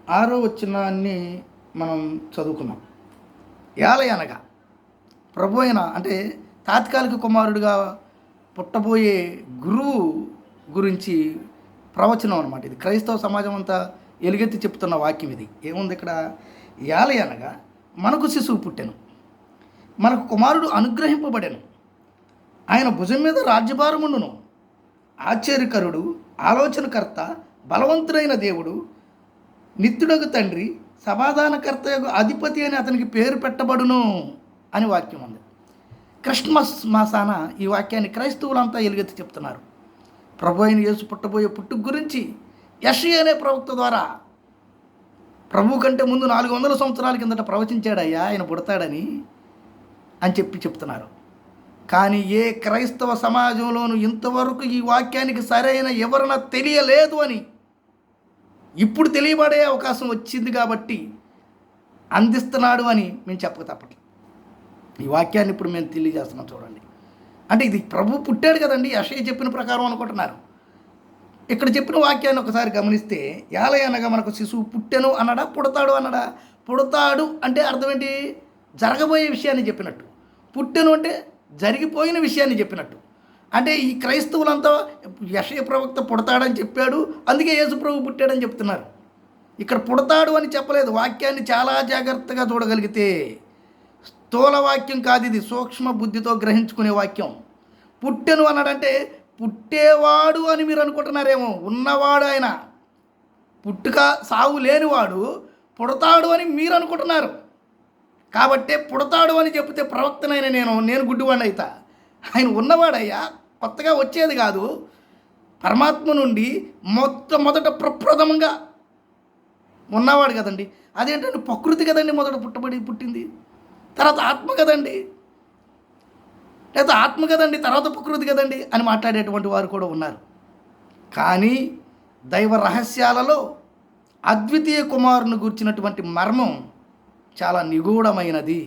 6వ వచనాన్ని మనం చదువుకున్నాం. ఏలయనగా ప్రభు అయిన అంటే తాత్కాలిక కుమారుడిగా పుట్టబోయే గురువు గురించి ప్రవచనం అనమాట. ఇది క్రైస్తవ సమాజం అంతా ఎలుగెత్తి చెప్తున్న వాక్యం. ఇది ఏముంది ఇక్కడ? ఏలయనగా మనకు శిశువు పుట్టెను, మనకు కుమారుడు అనుగ్రహింపబడెను, ఆయన భుజం మీద రాజ్యభారముండును, ఆశ్చర్యకరుడు, ఆలోచనకర్త, బలవంతుడైన దేవుడు, నిత్యుడగు తండ్రి, సమాధానకర్త అధిపతి అని అతనికి పేరు పెట్టబడును అని వాక్యం ఉంది. క్రిస్మస్ మాసాన ఈ వాక్యాన్ని క్రైస్తవులంతా ఎలుగెత్తి చెప్తున్నారు. ప్రభు అయిన యేసు పుట్టబోయే పుట్టుక గురించి యెషయా అనే ప్రవక్త ద్వారా ప్రభు కంటే ముందు 400 సంవత్సరాల కిందట ప్రవచించాడయ్యా ఆయన పుడతాడని అని చెప్తున్నారు. కానీ ఏ క్రైస్తవ సమాజంలోనూ ఇంతవరకు ఈ వాక్యానికి సరైన వివరణ తెలియలేదు అని ఇప్పుడు తెలియబడే అవకాశం వచ్చింది కాబట్టి అందిస్తున్నాడు అని మేము చెప్పక తప్పట్లేదు. ఈ వాక్యాన్ని ఇప్పుడు మేము తెలియజేస్తున్నాం. చూడండి, అంటే ఇది ప్రభు పుట్టాడు కదండి, యెషయా చెప్పిన ప్రకారం అనుకుంటున్నారు. ఇక్కడ చెప్పిన వాక్యాన్ని ఒకసారి గమనిస్తే ఏలయనగా మనకు శిశువు పుట్టెను అన్నాడా, పుడతాడు అన్నాడా? పుడతాడు అంటే అర్థం ఏంటి? జరగబోయే విషయాన్ని చెప్పినట్టు. పుట్టెను అంటే జరిగిపోయిన విషయాన్ని చెప్పినట్టు. అంటే ఈ క్రైస్తవులంతా యెషయా ప్రవక్త పుడతాడని చెప్పాడు, అందుకే యేసు ప్రభు పుట్టాడని చెప్తున్నారు. ఇక్కడ పుడతాడు అని చెప్పలేదు. వాక్యాన్ని చాలా జాగ్రత్తగా చూడగలిగితే స్థూల వాక్యం కాదు ఇది, సూక్ష్మ బుద్ధితో గ్రహించుకునే వాక్యం. పుట్టెను అన్నాడంటే పుట్టేవాడు అని మీరు అనుకుంటున్నారేమో, ఉన్నవాడు ఆయన. పుట్టుక సావు లేనివాడు పుడతాడు అని మీరు అనుకుంటున్నారు. కాబట్టే పుడతాడు అని చెప్తే ప్రవక్తనైన నేను గుడ్డివాడిని అవుతా. ఆయన ఉన్నవాడయ్యా, కొత్తగా వచ్చేది కాదు. పరమాత్మ నుండి మొదట ప్రప్రథమంగా ఉన్నవాడు కదండి. అదేంటంటే ప్రకృతి కదండి మొదట పుట్టింది, తర్వాత ఆత్మ కదండి, లేదా ఆత్మ కదండి తర్వాత ప్రకృతి కదండి అని మాట్లాడేటువంటి వారు కూడా ఉన్నారు. కానీ దైవ రహస్యాలలో అద్వితీయ కుమారుని గురించినటువంటి మర్మం చాలా నిగూఢమైనది.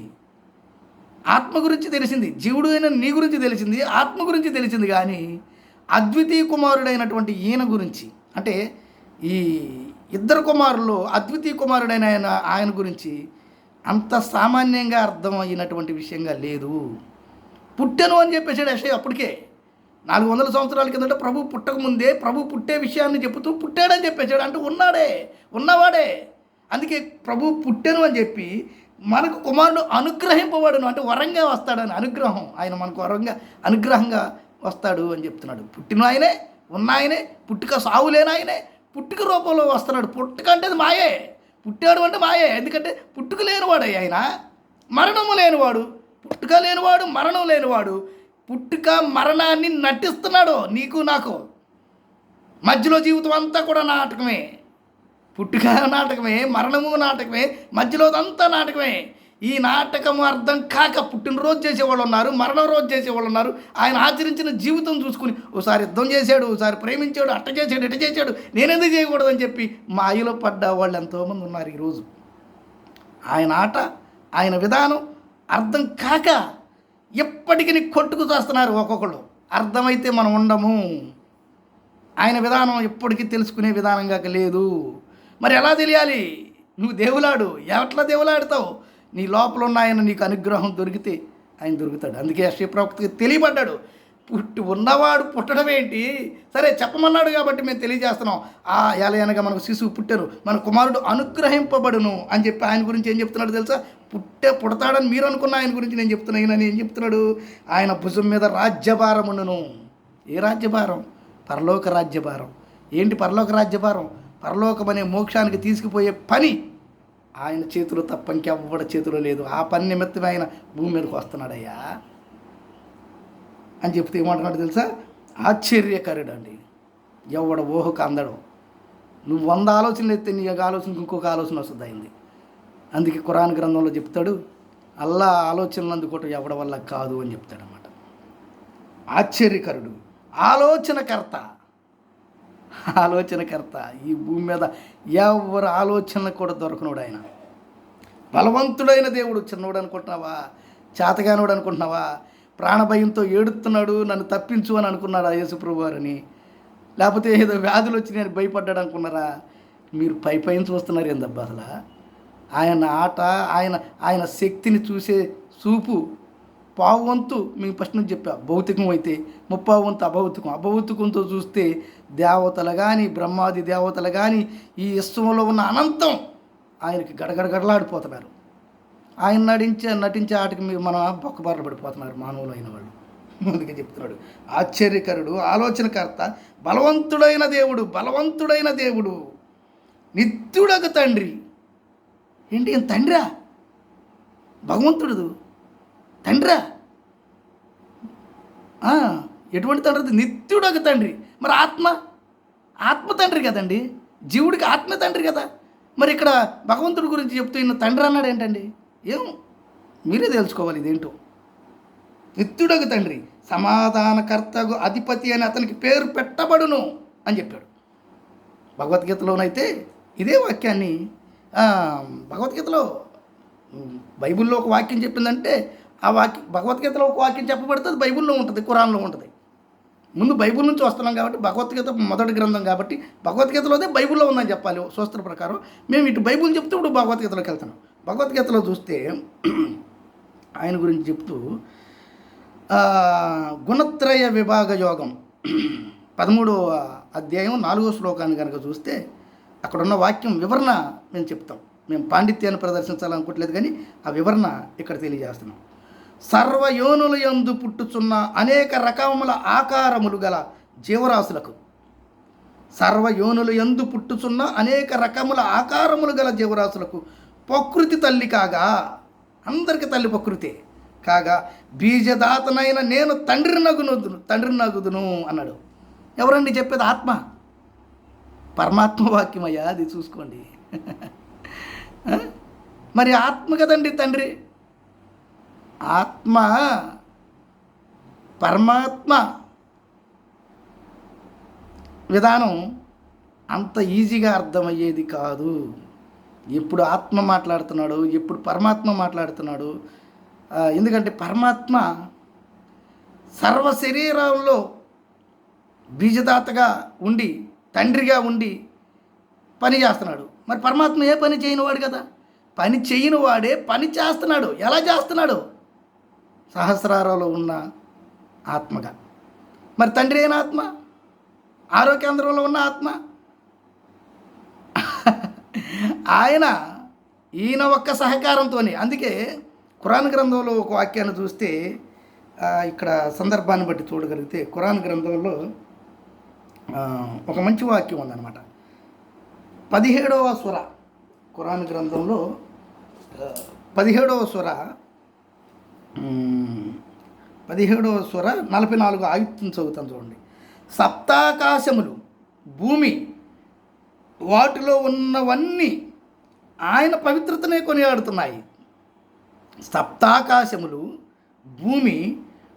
ఆత్మ గురించి తెలిసింది, జీవుడు అయిన నీ గురించి తెలిసింది, ఆత్మ గురించి తెలిసింది. కానీ అద్వితీయ కుమారుడైనటువంటి ఈయన గురించి, అంటే ఈ ఇద్దరు కుమారుల్లో అద్వితీయ కుమారుడైన ఆయన గురించి అంత సామాన్యంగా అర్థమైనటువంటి విషయంగా లేదు. పుట్టెను అని చెప్పేసాడు యెషయా. అప్పటికే 400 సంవత్సరాల కిందట ప్రభు పుట్టకముందే ప్రభు పుట్టే విషయాన్ని చెబుతూ పుట్టాడని చెప్పేశాడు. అంటే ఉన్నవాడే. అందుకే ప్రభు పుట్టెను అని చెప్పి మనకు కుమారుడు అనుగ్రహింపబడును, అంటే వరంగా వస్తాడని. అనుగ్రహం, ఆయన మనకు అనుగ్రహంగా వస్తాడు అని చెప్తున్నాడు. పుట్టిన ఆయనే, ఉన్న ఆయనే, పుట్టుక సావు లేని ఆయనే, పుట్టుక రూపంలో వస్తున్నాడు. పుట్టుక అంటే అది మాయే, పుట్టాడు అంటే మాయే. ఎందుకంటే పుట్టుక లేనివాడు ఆయన, మరణము లేనివాడు. పుట్టుక లేనివాడు, మరణం లేనివాడు. పుట్టుక మరణాన్ని నటిస్తున్నాడు నీకు నాకు. మధ్యలో జీవితం అంతా కూడా నాటకమే. పుట్టుక నాటకమే, మరణము నాటకమే, మధ్యలో అంతా నాటకమే. ఈ నాటకము అర్థం కాక పుట్టినరోజు చేసేవాళ్ళు ఉన్నారు, మరణం రోజు చేసేవాళ్ళు ఉన్నారు. ఆయన ఆచరించిన జీవితం చూసుకుని ఓసారి యుద్ధం చేశాడు, ఓసారి ప్రేమించాడు, అట్ట చేశాడు, ఇట్ట చేశాడు, నేనెందుకు చేయకూడదని చెప్పి మాయలో పడ్డ వాళ్ళు ఎంతోమంది ఉన్నారు ఈరోజు. ఆయన ఆట, ఆయన విధానం అర్థం కాక ఎప్పటికీ కొట్టుకు చేస్తున్నారు ఒక్కొక్కళ్ళు. అర్థమైతే మనం ఉండము. ఆయన విధానం ఎప్పటికీ తెలుసుకునే విధానంగా లేదు. మరి ఎలా తెలియాలి? నువ్వు దేవులాడు. ఎట్లా దేవులాడుతావు? నీ లోపల ఉన్న ఆయన నీకు అనుగ్రహం దొరికితే ఆయన దొరుకుతాడు. అందుకే యెషయా ప్రవక్తకి తెలియబడ్డాడు. ఉన్నవాడు పుట్టడం ఏంటి? సరే చెప్పమన్నాడు కాబట్టి మేము తెలియజేస్తున్నాం. ఏలయనగా మనకు శిశువు పుట్టారు, మన కుమారుడు అనుగ్రహింపబడును అని చెప్పి ఆయన గురించి ఏం చెప్తున్నాడు తెలుసా? పుడతాడని మీరు అనుకున్న ఆయన గురించి నేను చెప్తున్నా. ఈయన ఏం చెప్తున్నాడు? ఆయన భుజం మీద రాజ్యభారం ఉండును. ఏ రాజ్యభారం? పరలోక రాజ్యభారం. ఏంటి పరలోక రాజ్యభారం? పరలోకం అనే మోక్షానికి తీసుకుపోయే పని ఆయన చేతిలో తప్ప ఇంకెవ్వడ చేతిలో లేదు. ఆ పని నిమిత్తమే ఆయన భూమి మీదకి వస్తున్నాడయ్యా అని చెప్తే ఏమంటున్నాడు తెలుసా? ఆశ్చర్యకరుడు అండి, ఎవడ ఊహకు అందడం. నువ్వు 100 ఆలోచనలు ఎత్తే నీ ఆలోచనకు ఇంకొక ఆలోచన వస్తుంది అయింది. అందుకే ఖురాన్ గ్రంథంలో చెప్తాడు, అల్లా ఆలోచనలు అందుకోవటం ఎవడ వల్ల కాదు అని చెప్తాడనమాట. ఆశ్చర్యకరుడు, ఆలోచనకర్త. ఈ భూమి మీద ఎవరు ఆలోచనలు కూడా దొరకనోడు ఆయన. బలవంతుడైన దేవుడు. చిన్నోడు అనుకుంటున్నావా? చేతగానోడు అనుకుంటున్నావా? ప్రాణభయంతో ఏడుస్తున్నాడు, నన్ను తప్పించు అని అనుకున్నాడా యేసుప్రభు వారని? లేకపోతే ఏదో వ్యాధులు వచ్చి నేను భయపడ్డాడు అనుకున్నారా? మీరు పైన చూస్తున్నారు ఏందబ్బా అసలు? ఆయన ఆట, ఆయన ఆయన శక్తిని చూసే చూపు పావు వంతు మీకు ఫస్ట్ నుంచి చెప్పా, భౌతికం అయితే 30 వంతు అభౌతికం. అభౌతికంతో చూస్తే దేవతలు కానీ, బ్రహ్మాది దేవతలు కానీ, ఈ విశ్వంలో ఉన్న అనంతం ఆయనకి గడగడగడలాడిపోతున్నారు. ఆయన నటించే ఆటకి మన బొక్కబారలు పడిపోతున్నారు మానవులు అయిన వాళ్ళు. అందుకే చెప్తున్నాడు, ఆశ్చర్యకరుడు, ఆలోచనకర్త, బలవంతుడైన దేవుడు, నిత్యుడకు తండ్రి. ఏంటి ఈయన తండ్రా? భగవంతుడు తండ్రా? ఎటువంటి తండ్రి? నిత్యుడకు తండ్రి. మరి ఆత్మ తండ్రి కదండి, జీవుడికి ఆత్మ తండ్రి కదా. మరి ఇక్కడ భగవంతుడి గురించి చెప్తూ ఈయన తండ్రి అన్నాడు ఏంటండి? ఏం మీరే తెలుసుకోవాలి ఇదేంటో. నిత్యుడకు తండ్రి, సమాధానకర్తకు అధిపతి అని అతనికి పేరు పెట్టబడును అని చెప్పాడు. భగవద్గీతలోనైతే ఇదే వాక్యాన్ని, భగవద్గీతలో బైబిల్లో ఒక వాక్యం చెప్పిందంటే ఆ వాక్యం భగవద్గీతలో ఒక వాక్యం చెప్పబడుతుంది, బైబిల్లో ఉంటుంది, ఖురాన్లో ఉంటుంది. ముందు బైబిల్ నుంచి వస్తున్నాం కాబట్టి, భగవద్గీత మొదటి గ్రంథం కాబట్టి భగవద్గీతలోదే బైబిల్లో ఉందని చెప్పాలి శాస్త్ర ప్రకారం. మేము ఇటు బైబిల్ చెప్తూ ఇప్పుడు భగవద్గీతలోకి వెళ్తున్నాం. భగవద్గీతలో చూస్తే ఆయన గురించి చెప్తూ గుణత్రయ విభాగ యోగం 13వ అధ్యాయం 4వ శ్లోకాన్ని కనుక చూస్తే అక్కడున్న వాక్యం వివరణ మేము చెప్తాం. మేము పాండిత్యాన్ని ప్రదర్శించాలనుకోవట్లేదు, కానీ ఆ వివరణ ఇక్కడ తెలియజేస్తున్నాం. సర్వయోనుల యందు పుట్టుచున్న అనేక రకముల ఆకారములు గల జీవరాశులకు, సర్వయోనుల యందు పుట్టుచున్న అనేక రకముల ఆకారములు గల జీవరాశులకు ప్రకృతి తల్లి కాగా, అందరికీ తల్లి ప్రకృతే కాగా, బీజదాతనైన నేను తండ్రి నగుదును అన్నాడు. ఎవరండి చెప్పేది? ఆత్మ, పరమాత్మ వాక్యమయ్యా, అది చూసుకోండి. మరి ఆత్మ కదండి తండ్రి. ఆత్మ పరమాత్మ విధానం అంత ఈజీగా అర్థమయ్యేది కాదు. ఎప్పుడు ఆత్మ మాట్లాడుతున్నాడు, ఎప్పుడు పరమాత్మ మాట్లాడుతున్నాడు. ఎందుకంటే పరమాత్మ సర్వ శరీరంలో బీజదాతగా ఉండి, తండ్రిగా ఉండి పని చేస్తున్నాడు. మరి పరమాత్మ ఏ పని చేయనివాడు కదా, పని చేయని వాడే పని చేస్తున్నాడు. ఎలా చేస్తున్నాడు? సహస్రారంలో ఉన్న ఆత్మగా. మరి తండ్రి అయిన ఆత్మ, ఆరోగ్య కేంద్రంలో ఉన్న ఆత్మ, ఈయన ఒక్క సహకారంతో. అందుకే ఖురాన్ గ్రంథంలో ఒక వాక్యాన్ని చూస్తే, ఇక్కడ సందర్భాన్ని బట్టి చూడగలిగితే ఖురాన్ గ్రంథంలో ఒక మంచి వాక్యం ఉందన్నమాట. 17వ సూర, ఖురాన్ గ్రంథంలో 17వ సూర 44 ఆయుత్తం చదువుతాను చూడండి. సప్తాకాశములు, భూమి, వాటిలో ఉన్నవన్నీ ఆయన పవిత్రతనే కొనియాడుతున్నాయి. సప్తాకాశములు, భూమి,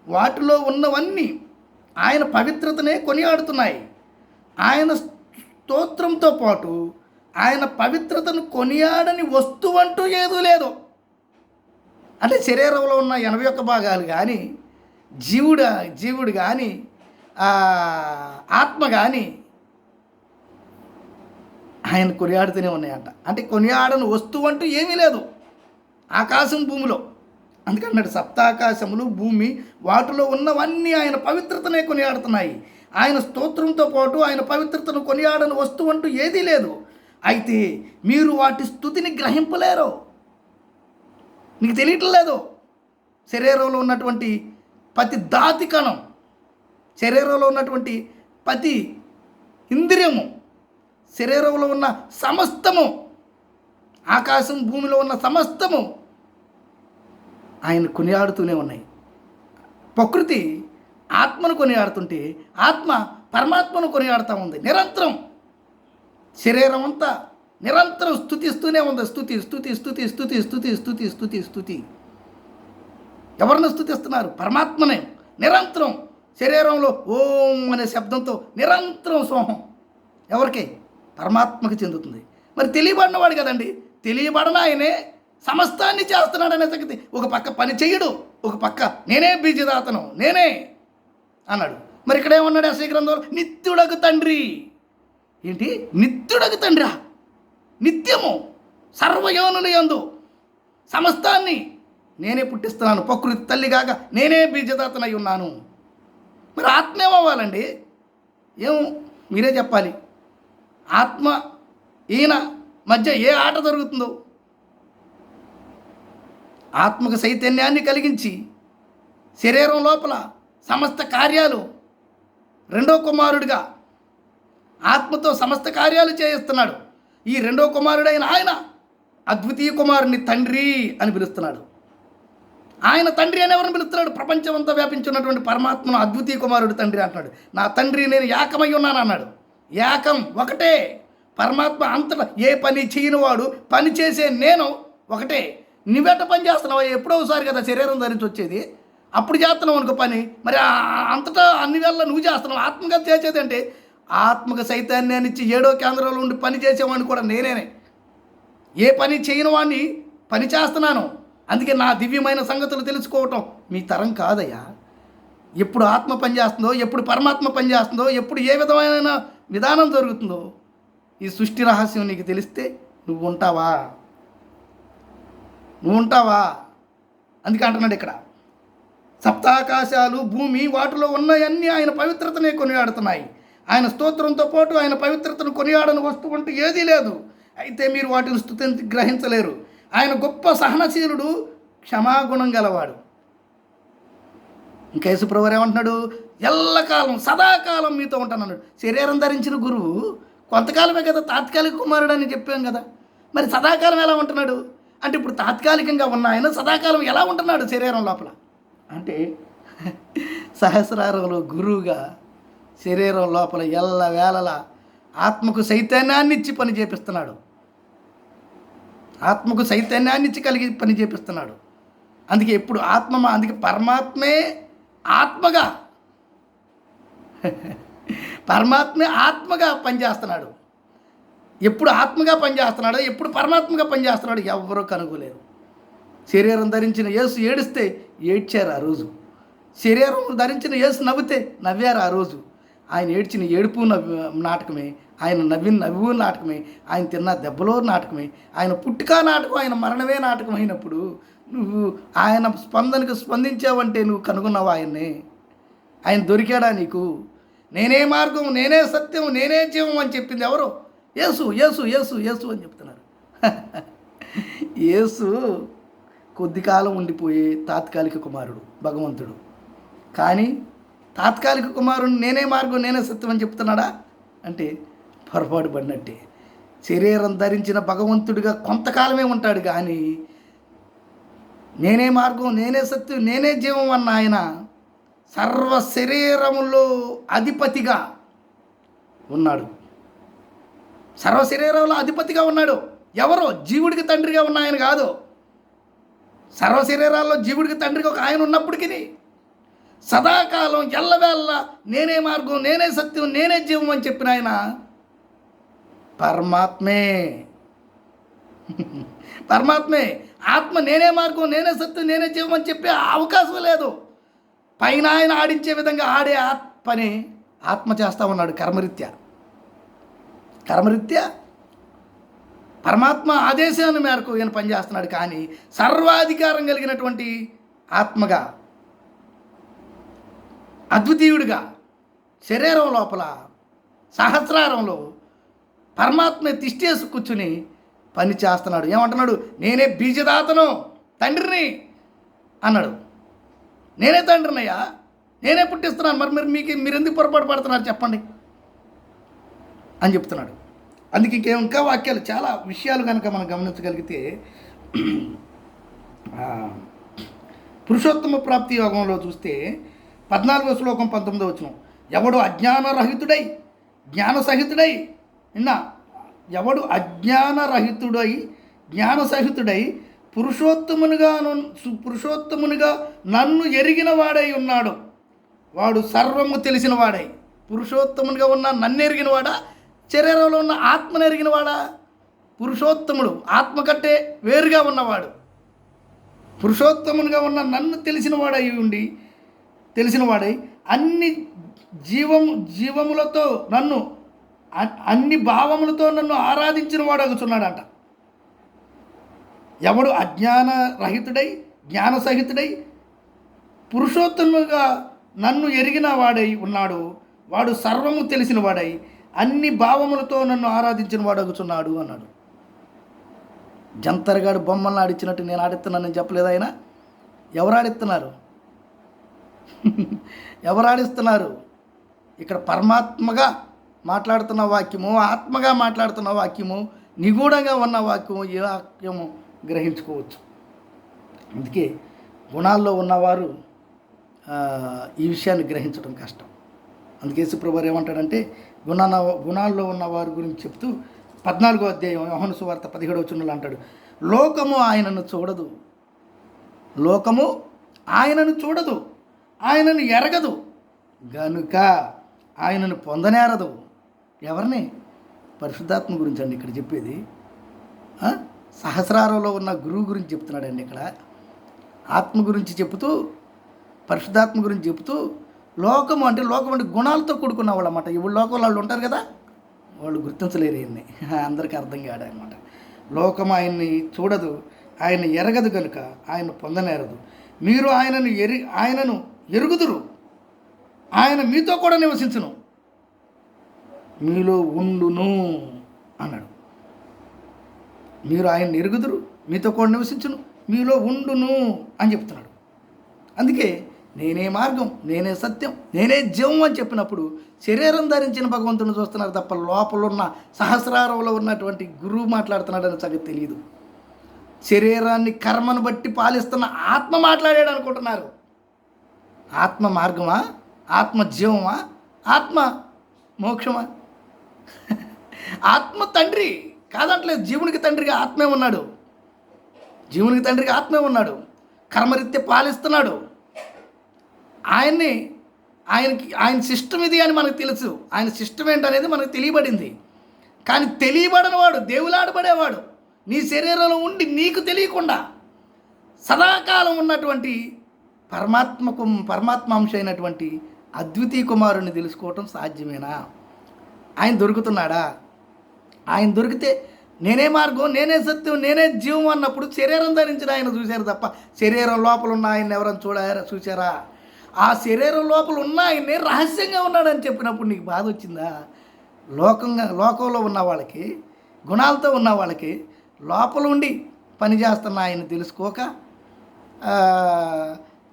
వాటిలో ఉన్నవన్నీ ఆయన పవిత్రతనే కొనియాడుతున్నాయి. ఆయన స్తోత్రంతో పాటు ఆయన పవిత్రతను కొనియాడని వస్తువు అంటూ ఏదూ లేదు. అంటే శరీరంలో ఉన్న 81 భాగాలు కానీ, జీవుడు కానీ, ఆత్మ కానీ ఆయన కొనియాడుతూనే ఉన్నాయంట. అంటే కొనియాడని వస్తువు అంటూ ఏమీ లేదు ఆకాశం భూమిలో. అందుకన్నాడు సప్తాకాశములు, భూమి, వాటిలో ఉన్నవన్నీ ఆయన పవిత్రతనే కొనియాడుతున్నాయి. ఆయన స్తోత్రంతో పాటు ఆయన పవిత్రతను కొనియాడని వస్తువు అంటూ ఏదీ లేదు. అయితే మీరు వాటి స్తుతిని గ్రహింపలేరు, నీకు తెలియట్లేదు. శరీరంలో ఉన్నటువంటి ప్రతి దాతి కణం, శరీరంలో ఉన్నటువంటి ప్రతి ఇంద్రియము, శరీరంలో ఉన్న సమస్తము, ఆకాశం భూమిలో ఉన్న సమస్తము ఆయన కొనియాడుతూనే ఉన్నాయి. ప్రకృతి ఆత్మను కొనియాడుతుంటే ఆత్మ పరమాత్మను కొనియాడుతూ ఉంది నిరంతరం. శరీరం అంతా నిరంతరం స్తుతిస్తూనే ఉంది. స్తుతి స్తుతి స్తుతి స్తుతి స్తుతి స్తుతి స్తుతి స్తుతి. ఎవరిని స్తుతిస్తున్నారు? పరమాత్మనే. నిరంతరం శరీరంలో ఓం అనే శబ్దంతో నిరంతరం సోహం ఎవరికి? పరమాత్మకి చెందుతుంది. మరి తెలియబడినవాడు కదండి, తెలియబడిన ఆయనే సమస్తాన్ని చేస్తున్నాడు అనే సంగతి. ఒక పక్క పని చెయ్యడు, ఒక పక్క నేనే బీజదాతను నేనే అన్నాడు. మరి ఇక్కడ ఏమన్నాడు యెషయా గ్రంథంలో? నిత్యుడకు తండ్రి. ఏంటి? నిత్యుడకు తండ్రా? నిత్యము సర్వయోనుల యందు సమస్తాన్ని నేనే పుట్టిస్తున్నాను. ప్రకృతి తల్లిగాక నేనే బీజదాతనై ఉన్నాను. మరి ఆత్మ ఏమవ్వాలండి? ఏం మీరే చెప్పాలి. ఆత్మ ఈయన మధ్య ఏ ఆట జరుగుతుందో, ఆత్మకు చైతన్యాన్ని కలిగించి శరీరం లోపల సమస్త కార్యాలు రెండో కుమారుడిగా ఆత్మతో సమస్త కార్యాలు చేయిస్తున్నాడు. ఈ రెండో కుమారుడైన ఆయన అద్వితీయ కుమారుని తండ్రి అని పిలుస్తున్నాడు. ఆయన తండ్రి అని ఎవరిని పిలుస్తున్నాడు? ప్రపంచమంతా వ్యాపించున్నటువంటి పరమాత్మను అద్వితీయ కుమారుడు తండ్రి అంటున్నాడు. నా తండ్రి నేను ఏకమై ఉన్నాను అన్నాడు. ఏకం ఒకటే. పరమాత్మ అంతటా ఏ పని చేయనివాడు, పని చేసే నేను ఒకటే. నువ్వెట్ట పని చేస్తున్నావు? ఎప్పుడో ఒకసారి కదా శరీరం ధరించి వచ్చేది, అప్పుడు చేస్తున్నావు అనుకో పని. మరి అంతటా అన్ని వేళ నువ్వు చేస్తున్నావు. ఆత్మగా చేసేది అంటే ఆత్మక చైతన్యాన్ని ఇచ్చి 7వ కేంద్రంలో ఉండి పని చేసేవాడిని కూడా నేనే. ఏ పని చేయని వాడిని పని చేస్తున్నాను. అందుకే నా దివ్యమైన సంగతులు తెలుసుకోవటం మీ తరం కాదయ్యా. ఎప్పుడు ఆత్మ పనిచేస్తుందో, ఎప్పుడు పరమాత్మ పనిచేస్తుందో, ఎప్పుడు ఏ విధమైన విధానం జరుగుతుందో ఈ సృష్టి రహస్యం నీకు తెలిస్తే నువ్వు ఉంటావా? అందుకే అంటున్నాడు ఇక్కడ, సప్తాకాశాలు భూమి వాటిలో ఉన్నవన్నీ ఆయన పవిత్రతనే కొనియాడుతున్నాయి. ఆయన స్తోత్రంతో పాటు ఆయన పవిత్రతను కొనియాడని వస్తువు అంటూ ఏదీ లేదు. అయితే మీరు వాటిని స్తుతించి గ్రహించలేరు. ఆయన గొప్ప సహనశీలుడు, క్షమాగుణం గలవాడు. ఇంకా యేసుప్రభువు ఏమంటున్నాడు? ఎల్లకాలం సదాకాలం మీతో ఉంటానన్నాడు. శరీరం ధరించిన గురువు కొంతకాలమే కదా, తాత్కాలిక కుమారుడు అని చెప్పాం కదా. మరి సదాకాలం ఎలా ఉంటున్నాడు అంటే, ఇప్పుడు తాత్కాలికంగా ఉన్న ఆయన సదాకాలం ఎలా ఉంటున్నాడు శరీరం లోపల అంటే, సహస్రారంలో గురువుగా శరీరం లోపల ఎల్ల వేళలా ఆత్మకు చైతన్యాన్ని ఇచ్చి పని చేపిస్తున్నాడు. ఆత్మకు చైతన్యాన్ని ఇచ్చి కలిగి పని చేపిస్తున్నాడు. అందుకే ఎప్పుడు అందుకే పరమాత్మే ఆత్మగా పనిచేస్తున్నాడు. ఎప్పుడు ఆత్మగా పనిచేస్తున్నాడో, ఎప్పుడు పరమాత్మగా పనిచేస్తున్నాడో ఎవరో కనుగోలేరు. శరీరం ధరించిన యేసు ఏడిస్తే ఏడ్చారు ఆ రోజు. శరీరం ధరించిన యేసు నవ్వితే నవ్వారు ఆ రోజు. ఆయన ఏడ్చిన ఏడుపు నాటకమే, ఆయన నవ్వు నాటకమే, ఆయన తిన్న దెబ్బలో నాటకమే, ఆయన పుట్టుక నాటకం, ఆయన మరణమే నాటకం అయినప్పుడు నువ్వు ఆయన స్పందనకు స్పందించావంటే నువ్వు కనుగొన్నావు ఆయన్నే. ఆయన దొరికాడా నీకు? నేనే మార్గం, నేనే సత్యం, నేనే జీవం అని చెప్పింది ఎవరు? యేసు యేసు యేసు యేసు అని చెప్తున్నారు. యేసు కొద్ది కాలం ఉండిపోయే తాత్కాలిక కుమారుడు భగవంతుడు. కానీ తాత్కాలిక కుమారుడు నేనే మార్గం, నేనే సత్యం అని చెప్తున్నాడా అంటే పొరపాటు పడినట్టే. శరీరం ధరించిన భగవంతుడిగా కొంతకాలమే ఉంటాడు, కానీ నేనే మార్గం, నేనే సత్యం, నేనే జీవం అన్న ఆయన సర్వ శరీరములో అధిపతిగా ఉన్నాడు. సర్వ శరీరంలో అధిపతిగా ఉన్నాడు. ఎవరో జీవుడికి తండ్రిగా ఉన్న ఆయన కాదు. సర్వ శరీరాల్లో జీవుడికి తండ్రిగా ఒక ఆయన ఉన్నప్పటికీ సదాకాలం ఎల్లవేళ్ళ నేనే మార్గం, నేనే సత్యం, నేనే జీవం అని చెప్పిన ఆయన పరమాత్మే. ఆత్మ నేనే మార్గం, నేనే సత్యం, నేనే జీవం అని చెప్పే అవకాశం లేదు. పైన ఆయన ఆడించే విధంగా ఆడే పని ఆత్మ చేస్తూ ఉన్నాడు కర్మరీత్యా. పరమాత్మ ఆదేశాన్ని మేరకు ఈయన పనిచేస్తున్నాడు. కానీ సర్వాధికారం కలిగినటువంటి ఆత్మగా, అద్వితీయుడిగా శరీరం లోపల సహస్రారంలో పరమాత్మ తిష్టేసి కూర్చుని పని చేస్తున్నాడు. ఏమంటున్నాడు? నేనే బీజదాతను, తండ్రిని అన్నాడు. నేనే తండ్రినయ్యా, నేనే పుట్టిస్తున్నాను. మరి మీరు ఎందుకు పొరపాటు పడుతున్నారు చెప్పండి అని చెప్తున్నాడు. అందుకే ఇంకా వాక్యాలు, చాలా విషయాలు కనుక మనం గమనించగలిగితే, పురుషోత్తమ ప్రాప్తి యోగంలో చూస్తే 14వ శ్లోకం 19వ వచనం, ఎవడు అజ్ఞానరహితుడై జ్ఞానసహితుడై ఎవడు అజ్ఞానరహితుడై జ్ఞానసహితుడై పురుషోత్తమునిగా నన్ను ఎరిగిన వాడై ఉన్నాడు. వాడు సర్వము తెలిసిన వాడై. పురుషోత్తమునిగా ఉన్న నన్ను ఎరిగిన వాడా, శరీరంలో ఉన్న ఆత్మను ఎరిగిన వాడా? పురుషోత్తముడు ఆత్మ కంటే వేరుగా ఉన్నవాడు. పురుషోత్తమునిగా ఉన్న నన్ను తెలిసిన వాడై అన్ని జీవములతో నన్ను, అన్ని భావములతో నన్ను ఆరాధించిన వాడు అగుచున్నాడంట. ఎవడు అజ్ఞాన రహితుడై జ్ఞానసహితుడై పురుషోత్తముగా నన్ను ఎరిగిన వాడై ఉన్నాడు, వాడు సర్వము తెలిసిన వాడై అన్ని భావములతో నన్ను ఆరాధించిన వాడు అగుచున్నాడు అన్నాడు. జంతరగాడు బొమ్మలను ఆడిచ్చినట్టు నేను ఆడిస్తున్నానని చెప్పలేదు ఆయన. ఎవరు ఆడిస్తున్నారు? ఎవరు ఆడిస్తున్నారు? ఇక్కడ పరమాత్మగా మాట్లాడుతున్న వాక్యము, ఆత్మగా మాట్లాడుతున్న వాక్యము, నిగూఢంగా ఉన్న వాక్యము, ఏ వాక్యము గ్రహించుకోవచ్చు. అందుకే గుణాల్లో ఉన్నవారు ఈ విషయాన్ని గ్రహించడం కష్టం. అందుకే యేసుప్రభువు ఏమంటాడంటే గుణాల్లో ఉన్నవారి గురించి చెప్తూ 14వ అధ్యాయం యోహాను సువార్త 17వ వచనంలో అంటాడు, లోకము ఆయనను చూడదు, లోకము ఆయనను చూడదు, ఆయనను ఎరగదు గనుక ఆయనను పొందనేరదు. ఎవరిని? పరిశుద్ధాత్మ గురించి అండి ఇక్కడ చెప్పేది. సహస్రారంలో ఉన్న గురువు గురించి చెప్తున్నాడండి ఇక్కడ. ఆత్మ గురించి చెబుతూ, పరిశుద్ధాత్మ గురించి చెబుతూ, లోకం అంటే గుణాలతో కూడుకున్న వాళ్ళు అన్నమాట. ఇప్పుడు లోకంలో వాళ్ళు ఉంటారు కదా, వాళ్ళు గుర్తించలేరు ఆయన్ని, అందరికీ అర్థం కాడనమాట. లోకం ఆయన్ని చూడదు, ఆయన ఎరగదు కనుక ఆయన పొందనేరదు. మీరు ఆయనను ఎరుగుదురు, ఆయన మీతో కూడా నివసించును, మీలో ఉండును అన్నాడు. మీరు ఆయన్ని ఎరుగుదురు, మీతో కూడా నివసించును, మీలో ఉండును అని చెప్తున్నాడు. అందుకే నేనే మార్గం, నేనే సత్యం, నేనే జీవం అని చెప్పినప్పుడు శరీరం ధరించిన భగవంతుని చూస్తున్నారు తప్ప లోపలున్న సహస్రారంలో ఉన్నటువంటి గురువు మాట్లాడుతున్నాడని సంగతి తెలియదు. శరీరాన్ని కర్మను బట్టి పాలిస్తున్న ఆత్మ మాట్లాడాడు అనుకుంటున్నారు. ఆత్మ మార్గమా? ఆత్మ జీవమా? ఆత్మ మోక్షమా? ఆత్మ తండ్రి కాదంటలేదు, జీవునికి తండ్రిగా ఆత్మే ఉన్నాడు, జీవునికి తండ్రిగా ఆత్మే ఉన్నాడు, కర్మరీత్యా పాలిస్తున్నాడు. ఆయన సిస్టమ్ ఇది అని మనకు తెలుసు, ఆయన సిస్టమ్ ఏంటనేది మనకు తెలియబడింది. కానీ తెలియబడిన వాడు, దేవులాడబడేవాడు నీ శరీరంలో ఉండి నీకు తెలియకుండా సదాకాలం ఉన్నటువంటి పరమాత్మ అంశ అయినటువంటి అద్వితీయ కుమారుని తెలుసుకోవటం సాధ్యమేనా? ఆయన దొరుకుతున్నాడా? ఆయన దొరికితే నేనే మార్గం, నేనే సత్యం, నేనే జీవం అన్నప్పుడు శరీరం ధరించిన ఆయన చూశారు తప్ప శరీరం లోపల ఉన్న ఆయన ఎవరైనా చూసారా? ఆ శరీరం లోపల ఉన్న ఆయన్ని రహస్యంగా ఉన్నాడని చెప్పినప్పుడు నీకు బాధ వచ్చిందా? లోకంలో ఉన్న వాళ్ళకి, గుణాలతో ఉన్న వాళ్ళకి లోపల ఉండి పనిచేస్తున్న ఆయన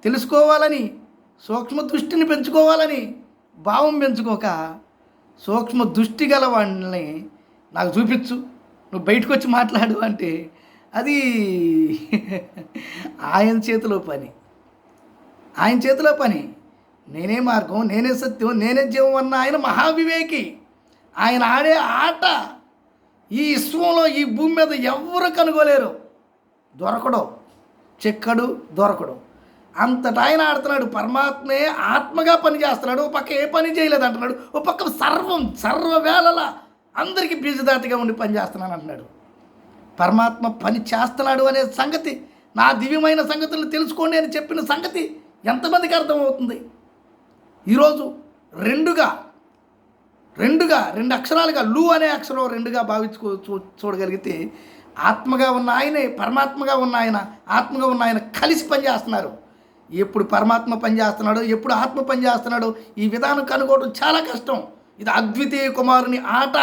తెలుసుకోవాలని, సూక్ష్మ దృష్టిని పెంచుకోవాలని భావం పెంచుకోక, సూక్ష్మ దృష్టి గల వాడిని నాకు చూపించు, నువ్వు బయటకు వచ్చి మాట్లాడు అంటే అది ఆయన చేతిలో పని, ఆయన చేతిలో పని. నేనే మార్గం, నేనే సత్యం, నేనే జీవం అన్న ఆయన మహావివేకి. ఆయన ఆడే ఆట ఈ విశ్వంలో, ఈ భూమి మీద ఎవరు కనుగోలేరు. దొరకడు అంతటా ఆయన ఆడుతున్నాడు. పరమాత్మే ఆత్మగా పని చేస్తున్నాడు. ఒక పక్క ఏ పని చేయలేదు అంటున్నాడు, ఒక పక్క సర్వవేళలా అందరికీ బీజదాతిగా ఉండి పని చేస్తున్నాను అంటున్నాడు. పరమాత్మ పని చేస్తున్నాడు అనే సంగతి, నా దివ్యమైన సంగతులను తెలుసుకోండి అని చెప్పిన సంగతి ఎంతమందికి అర్థమవుతుంది? ఈరోజు రెండు అక్షరాలుగా లు అనే అక్షరం రెండుగా చూడగలిగితే ఆత్మగా ఉన్న ఆయనే, పరమాత్మగా ఉన్న ఆయన, ఆత్మగా ఉన్న ఆయన కలిసి పనిచేస్తున్నారు. ఎప్పుడు పరమాత్మ పనిచేస్తున్నాడో, ఎప్పుడు ఆత్మ పనిచేస్తున్నాడో ఈ విధానం కనుగోవడం చాలా కష్టం. ఇది అద్వితీయ కుమారుని ఆట.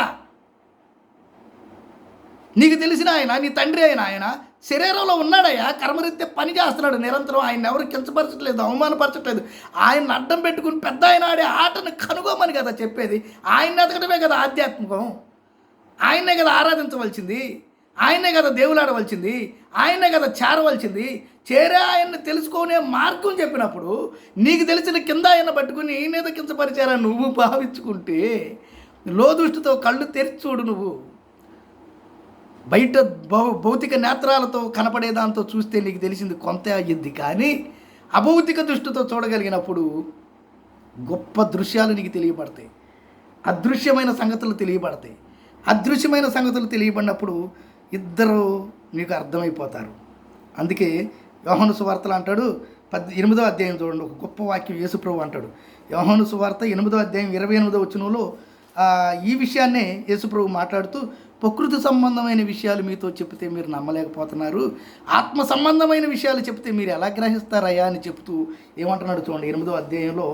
నీకు తెలిసిన ఆయన, నీ తండ్రి అయిన ఆయన శరీరంలో ఉన్నాడయ్యా, కర్మరీత్యా పని చేస్తున్నాడు నిరంతరం. ఆయన ఎవరు కించపరచట్లేదు, అవమానపరచట్లేదు. ఆయన అడ్డం పెట్టుకుని పెద్ద ఆయన ఆడే ఆటను కనుగోమని కదా చెప్పేది. ఆయన్ని ఎదగడమే కదా ఆధ్యాత్మికం. ఆయన్నే కదా ఆరాధించవలసింది, ఆయన్నే కదా దేవులాడవలసింది, ఆయన్నే కదా చేరవలసింది. చేరే ఆయన్ని తెలుసుకునే మార్గం చెప్పినప్పుడు నీకు తెలిసిన కింద ఆయన పట్టుకుని ఈయనేదో కించపరిచారా నువ్వు భావించుకుంటే, లోదృష్టితో కళ్ళు తెరిచి చూడు. నువ్వు బయట భౌతిక నేత్రాలతో కనపడేదాంతో చూస్తే నీకు తెలిసింది కొంత అయ్యింది, కానీ అభౌతిక దృష్టితో చూడగలిగినప్పుడు గొప్ప దృశ్యాలు నీకు తెలియబడతాయి, అదృశ్యమైన సంగతులు తెలియబడతాయి. అదృశ్యమైన సంగతులు తెలియబడినప్పుడు ఇద్దరు నీకు అర్థమైపోతారు. అందుకే యోహాను సువార్తలు అంటాడు, 8వ అధ్యాయం చూడండి, ఒక గొప్ప వాక్యం యేసుప్రభు అంటాడు. యోహాను సువార్త 8వ అధ్యాయం 28వ వచనంలో ఈ విషయాన్నే యేసుప్రభు మాట్లాడుతూ, ప్రకృతి సంబంధమైన విషయాలు మీతో చెప్తే మీరు నమ్మలేకపోతున్నారు, ఆత్మ సంబంధమైన విషయాలు చెప్తే మీరు ఎలా గ్రహిస్తారయ్యా అని చెప్తూ ఏమంటున్నాడు చూడండి. 8వ అధ్యాయంలో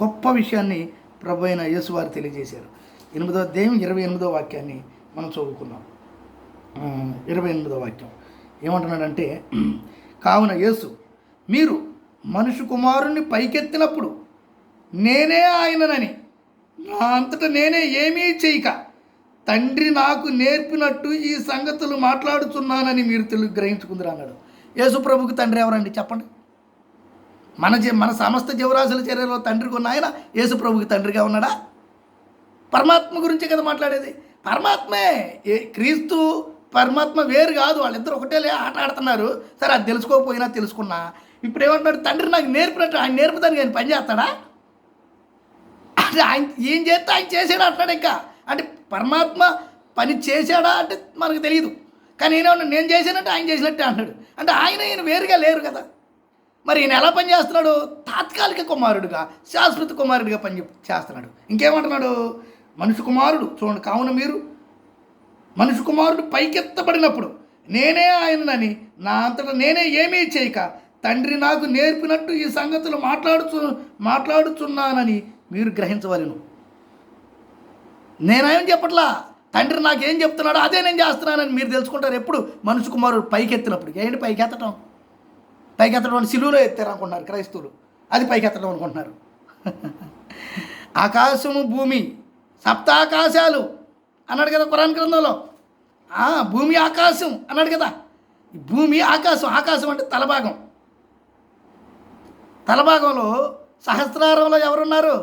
గొప్ప విషయాన్ని ప్రభు అయిన యేసు వారు తెలియజేశారు. 8వ అధ్యాయం 28వ వాక్యాన్ని మనం చదువుకుందాం. 28వ వాక్యం ఏమంటున్నాడంటే, కావున యేసు మీరు మనుష్య కుమారుణ్ణి పైకెత్తినప్పుడు నేనే ఆయననని నా అంతటా నేనే ఏమీ చేయక తండ్రి నాకు నేర్పినట్టు ఈ సంగతులు మాట్లాడుతున్నానని మీరు గ్రహించుకుందరు అన్నాడు. యేసు ప్రభుకి తండ్రి ఎవరండి చెప్పండి? మన సమస్త జీవరాశుల చర్యలో తండ్రికి ఉన్న ఆయన యేసు ప్రభుకి తండ్రిగా ఉన్నాడా? పరమాత్మ గురించే కదా మాట్లాడేది. పరమాత్మే, క్రీస్తు పరమాత్మ వేరు కాదు, వాళ్ళిద్దరు ఒకటేలే ఆట ఆడుతున్నారు. సరే, అది తెలుసుకోకపోయినా తెలుసుకున్నా. ఇప్పుడు ఏమంటున్నాడు? తండ్రి నాకు నేర్పినట్టు, ఆయన నేర్పుతానికి ఆయన పని చేస్తాడా? అంటే ఆయన ఏం చేస్తే ఆయన చేసాడా అంటాడు. ఇంకా అంటే పరమాత్మ పని చేశాడా అంటే మనకు తెలియదు. కానీ నేను చేసినట్టు ఆయన చేసినట్టే అంటాడు. అంటే ఆయన వేరుగా లేరు కదా. మరి ఈయన ఎలా పని చేస్తున్నాడు? తాత్కాలిక కుమారుడుగా, శాశ్వత కుమారుడిగా పని చేస్తున్నాడు. ఇంకేమంటున్నాడు? మనుషు కుమారుడు చూడండి, కావున మీరు మనుషు కుమారుడు పైకెత్తబడినప్పుడు నేనే ఆయననని నా అంతటా నేనే ఏమీ చేయక తండ్రి నాకు నేర్పినట్టు ఈ సంగతులు మాట్లాడుచున్నానని మీరు గ్రహించవలెను. నేనేం చెప్పట్లా, తండ్రి నాకేం చెప్తున్నాడో అదే నేను చేస్తున్నానని మీరు తెలుసుకుంటారు. ఎప్పుడు? మనుషు కుమారుడు పైకెత్తినప్పుడు. ఏంటి పైకెత్తడం? పైకెత్తడం సిలువలో ఎత్తారు అనుకుంటున్నారు క్రైస్తవులు, అది పైకెత్తడం అనుకుంటున్నారు. ఆకాశము భూమి సప్తాకాశాలు అన్నాడు కదా ఖురాన్ గ్రంథంలో. భూమి ఆకాశం అన్నాడు కదా. భూమి ఆకాశం, ఆకాశం అంటే తలభాగం. తలభాగంలో సహస్రారంలో ఎవరున్నారు?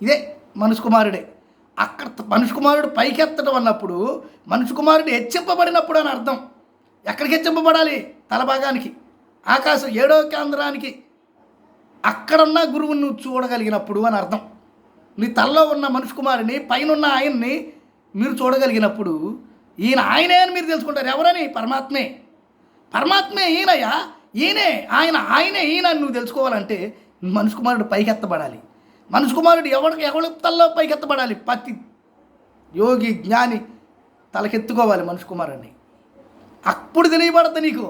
ఇదే మనుషు కుమారుడే. అక్కడ మనుషు కుమారుడు పైకెత్తడం అన్నప్పుడు మనుషు కుమారుడు హెచ్చింపబడినప్పుడు అని అర్థం. ఎక్కడికి హెచ్చింపబడాలి? తలభాగానికి, ఆకాశం 7వ కేంద్రానికి. అక్కడున్న గురువుని నువ్వు చూడగలిగినప్పుడు అని అర్థం. నీ తలలో ఉన్న మనుషు కుమారుని, పైన ఉన్న ఆయన్ని మీరు చూడగలిగినప్పుడు ఈయన ఆయనే అని మీరు తెలుసుకుంటారు. ఎవరని? పరమాత్మే. పరమాత్మే ఈయనయ్యా, ఈయనే ఆయనే ఈయన నువ్వు తెలుసుకోవాలంటే మనుషు కుమారుడు పైకెత్తబడాలి. మనుషు కుమారుడు ఎవరి తలలో పైకెత్తబడాలి? ప్రతి యోగి జ్ఞాని తలకెత్తుకోవాలి మనుషు కుమారుడిని. అప్పుడు తెలియబడతా నీకు,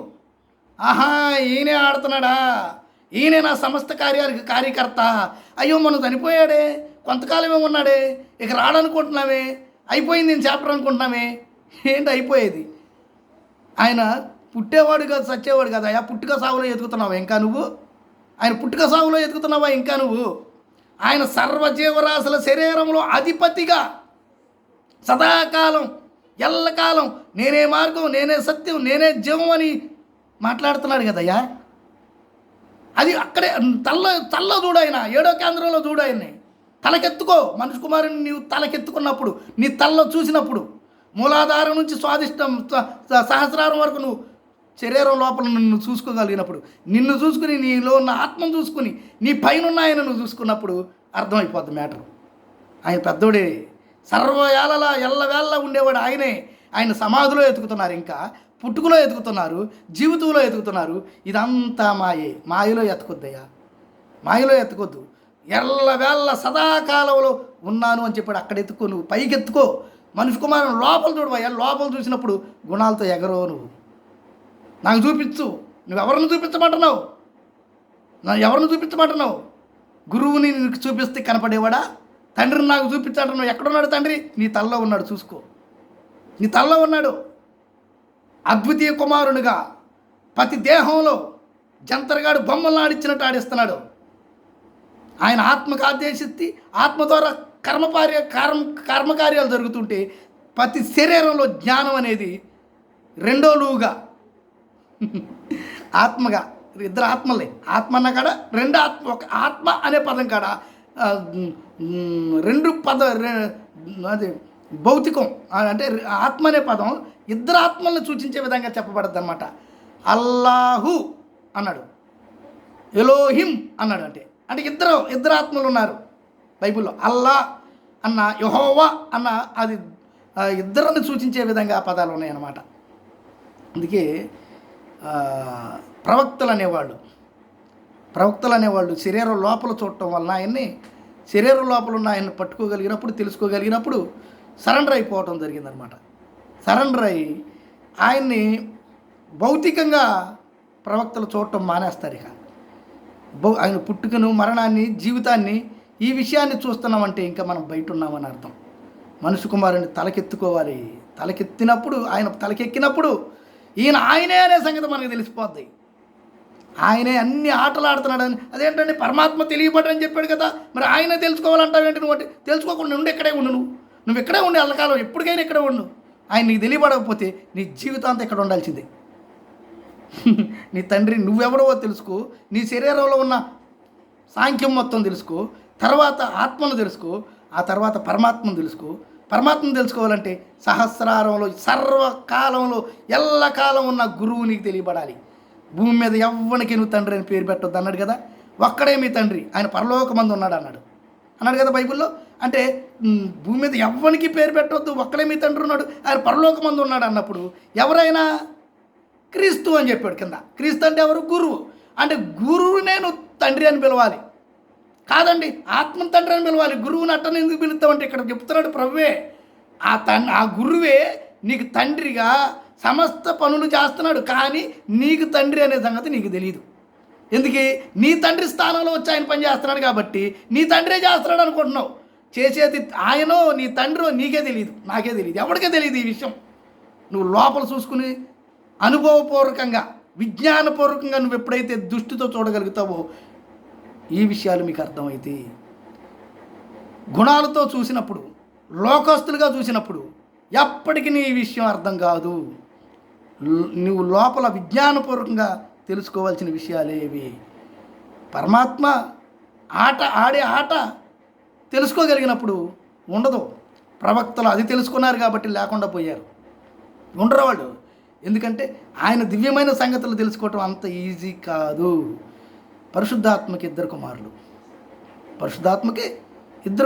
ఆహా ఈయనే ఆడుతున్నాడా, ఈయనే నా సమస్త కార్యాలకు కార్యకర్త. అయ్యో మనం చనిపోయాడే, కొంతకాలమే ఉన్నాడే, ఇక రాడనుకుంటున్నామే, అయిపోయింది నేను చాప్టర్ అనుకుంటున్నామే. ఏంటి అయిపోయేది? ఆయన పుట్టేవాడు కాదు, చచ్చేవాడు కదా. పుట్టుక సాగులో ఎదుగుతున్నావా ఇంకా నువ్వు? ఆయన పుట్టుక సాగులో ఎదుగుతున్నావా ఇంకా నువ్వు? ఆయన సర్వజీవరాశుల శరీరంలో అధిపతిగా సదాకాలం ఎల్లకాలం నేనే మార్గం, నేనే సత్యం, నేనే జీవం అని మాట్లాడుతున్నాడు కదయ్యా. అది అక్కడే తల్ల చూడు, ఆయన 7వ కేంద్రంలో చూడు ఆయన్ని. తలకెత్తుకో. మనుషు కుమారుని నీవు తలకెత్తుకున్నప్పుడు, నీ తలలో చూసినప్పుడు, మూలాధారం నుంచి స్వాదిష్టం సహస్రారం వరకు నువ్వు శరీరం లోపల నిన్ను చూసుకోగలిగినప్పుడు, నిన్ను చూసుకుని నీలో ఉన్న ఆత్మను చూసుకుని నీ పైన ఆయన నువ్వు చూసుకున్నప్పుడు అర్థమైపోద్ది మ్యాటర్. ఆయన పెద్దోడే, సర్వయాలలా ఎల్లవేళ్ళ ఉండేవాడు ఆయనే. ఆయన సమాధిలో ఎతుకుతున్నారు, ఇంకా పుట్టుకలో ఎతుకుతున్నారు, జీవితంలో ఎతుకుతున్నారు. ఇదంతా మాయలో ఎత్తుకొద్దయ్యా, మాయలో ఎత్తుకొద్దు. ఎల్లవేళ్ళ సదాకాలంలో ఉన్నాను అని చెప్పాడు. అక్కడ ఎత్తుకో, నువ్వు పైకి ఎత్తుకో. మనుషు కుమారుని లోపల చూడవయ్యా. లోపల చూసినప్పుడు గుణాలతో ఎగరో. నువ్వు నాకు చూపించు. నువ్వు ఎవరిని చూపించమంటున్నావు? ఎవరిని చూపించమంటున్నావు? గురువుని నీకు చూపిస్తే కనపడేవాడా? తండ్రిని నాకు చూపించంటున్నావు. ఎక్కడున్నాడు తండ్రి? నీ తలలో ఉన్నాడు, చూసుకో. నీ తలలో ఉన్నాడు. అద్వితీయ కుమారునిగా ప్రతి దేహంలో జంతరగాడు బొమ్మలను ఆడిచ్చినట్టు ఆడిస్తున్నాడు. ఆయన ఆత్మకు ఆదేశిస్తే ఆత్మ ద్వారా కర్మకార్యాలు జరుగుతుంటే ప్రతి శరీరంలో జ్ఞానం అనేది రెండోలుగా ఆత్మగా, ఇద్దరు ఆత్మలే. ఆత్మ అన్న కాడ రెండు ఆత్మ, ఒక ఆత్మ అనే పదం కాడ రెండు అది భౌతికం అంటే ఆత్మ అనే పదం ఇద్దరు ఆత్మల్ని సూచించే విధంగా చెప్పబడద్దు అనమాట. అల్లాహు అన్నాడు, ఎలోహిం అన్నాడు. అంటే ఇద్దరు ఆత్మలు ఉన్నారు బైబిల్లో. అల్లా అన్న, యెహోవా అన్న, అది ఇద్దరిని సూచించే విధంగా పదాలు ఉన్నాయన్నమాట. అందుకే ప్రవక్తలు అనేవాళ్ళు శరీరం లోపల చూడటం వలన ఆయన్ని, శరీరం లోపల ఉన్న ఆయన్ని పట్టుకోగలిగినప్పుడు, తెలుసుకోగలిగినప్పుడు సరెండర్ అయిపోవటం జరిగిందనమాట. సరెండర్ అయ్యి ఆయన్ని భౌతికంగా ప్రవక్తలు చూడటం మానేస్తారు. ఇక ఆయన పుట్టుకను, మరణాన్ని, జీవితాన్ని, ఈ విషయాన్ని చూస్తున్నామంటే ఇంకా మనం బయట ఉన్నామని అర్థం. మనుష్య కుమారుని తలకెత్తుకోవాలి. తలకెత్తినప్పుడు, ఆయన తలకెక్కినప్పుడు ఆయనే అనే సంగతి మనకు తెలిసిపోద్ది. ఆయనే అన్ని ఆటలు ఆడుతున్నాడని. అదేంటంటే పరమాత్మ తెలియబడని చెప్పాడు కదా, మరి ఆయన తెలుసుకోవాలంటావేంటి? నువ్వు తెలుసుకోకుండా ఉండి ఇక్కడే ఉండు. నువ్వు ఇక్కడే ఉండి అల్లకాలం ఎప్పటికైనా ఇక్కడే ఉండు. ఆయన నీకు తెలియబడకపోతే నీ జీవితాంతా ఇక్కడ ఉండాల్సిందే. నీ తండ్రి నువ్వెవడో తెలుసుకో, నీ శరీరంలో ఉన్న సాంఖ్యం మొత్తం తెలుసుకో, తర్వాత ఆత్మను తెలుసుకో, ఆ తర్వాత పరమాత్మను తెలుసుకో. పరమాత్మను తెలుసుకోవాలంటే సహస్రారంలో, సర్వకాలంలో, ఎల్లకాలం ఉన్న గురువు నీకు తెలియబడాలి. భూమి మీద ఎవ్వనికి నువ్వు తండ్రి అని పేరు పెట్టొద్దు అన్నాడు కదా. ఒక్కడే మీ తండ్రి, ఆయన పరలోకమందు ఉన్నాడు అన్నాడు కదా బైబిల్లో. అంటే భూమి మీద ఎవ్వనికి పేరు పెట్టొద్దు, ఒక్కడే మీ తండ్రి ఉన్నాడు, ఆయన పరలోకమందు ఉన్నాడు అన్నప్పుడు ఎవరైనా క్రీస్తు అని చెప్పాడు కింద. క్రీస్తు అంటే ఎవరు? గురువు. అంటే గురువునే నువ్వు తండ్రి అని పిలవాలి. కాదండి, ఆత్మను తండ్రి అని పిలవాలి. గురువుని అట్టని ఎందుకు పిలుస్తామంటే ఇక్కడ చెప్తున్నాడు ప్రభువే. ఆ గురువే నీకు తండ్రిగా సమస్త పనులు చేస్తున్నాడు. కానీ నీకు తండ్రి అనే సంగతి నీకు తెలియదు. ఎందుకు? నీ తండ్రి స్థానంలో వచ్చి ఆయన పని చేస్తున్నాడు కాబట్టి నీ తండ్రే చేస్తున్నాడు అనుకుంటున్నావు. చేసేది ఆయనో నీ తండ్రో నీకే తెలియదు, నాకే తెలియదు, ఎవరికే తెలియదు ఈ విషయం. నువ్వు లోపల చూసుకుని అనుభవపూర్వకంగా, విజ్ఞానపూర్వకంగా నువ్వు ఎప్పుడైతే దృష్టితో చూడగలుగుతావో ఈ విషయాలు మీకు అర్థమైతే, గుణాలతో చూసినప్పుడు, లోకస్తులుగా చూసినప్పుడు ఎప్పటికీ నీ విషయం అర్థం కాదు. నువ్వు లోపల విజ్ఞానపూర్వకంగా తెలుసుకోవాల్సిన విషయాలే ఇవి. పరమాత్మ ఆడే ఆట తెలుసుకోగలిగినప్పుడు ఉండదు. ప్రవక్తలు అది తెలుసుకున్నారు కాబట్టి లేకుండా పోయారు. ఉండరు వాళ్ళు. ఎందుకంటే ఆయన దివ్యమైన సంగతులు తెలుసుకోవటం అంత ఈజీ కాదు. పరిశుద్ధాత్మకి ఇద్దరు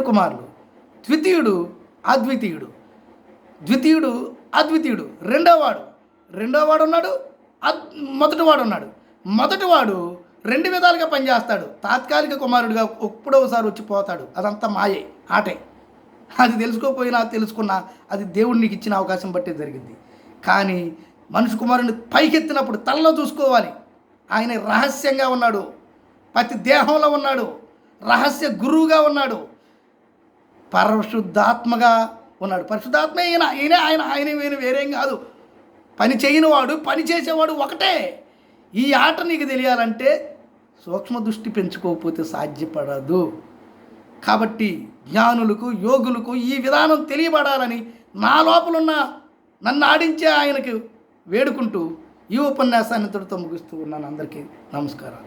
కుమారులు. ద్వితీయుడు అద్వితీయుడు. రెండోవాడు ఉన్నాడు, మొదటివాడు రెండు విధాలుగా పనిచేస్తాడు. తాత్కాలిక కుమారుడిగా ఎప్పుడోసారి వచ్చి పోతాడు. అదంతా మాయే, ఆటే. అది తెలుసుకున్నా అది దేవుడు నీకు ఇచ్చిన అవకాశం బట్టే జరిగింది. కానీ మనుషు కుమారుని పైకెత్తినప్పుడు తలలో చూసుకోవాలి. ఆయన రహస్యంగా ఉన్నాడు, ప్రతి దేహంలో ఉన్నాడు, రహస్య గురువుగా ఉన్నాడు, పరిశుద్ధాత్మగా ఉన్నాడు. పరిశుద్ధాత్మే ఆయన వేరేం కాదు. పని చేయనివాడు, పని చేసేవాడు ఒకటే. ఈ ఆట నీకు తెలియాలంటే సూక్ష్మ దృష్టి పెంచుకోకపోతే సాధ్యపడదు. కాబట్టి జ్ఞానులకు, యోగులకు ఈ విధానం తెలియబడాలని నా లోపలున్న నన్ను ఆడించే ఆయనకు వేడుకుంటూ ఈ ఉపన్యాసాన్ని ఇంతటితో ముగిస్తూ ఉన్నాను. అందరికీ నమస్కారం.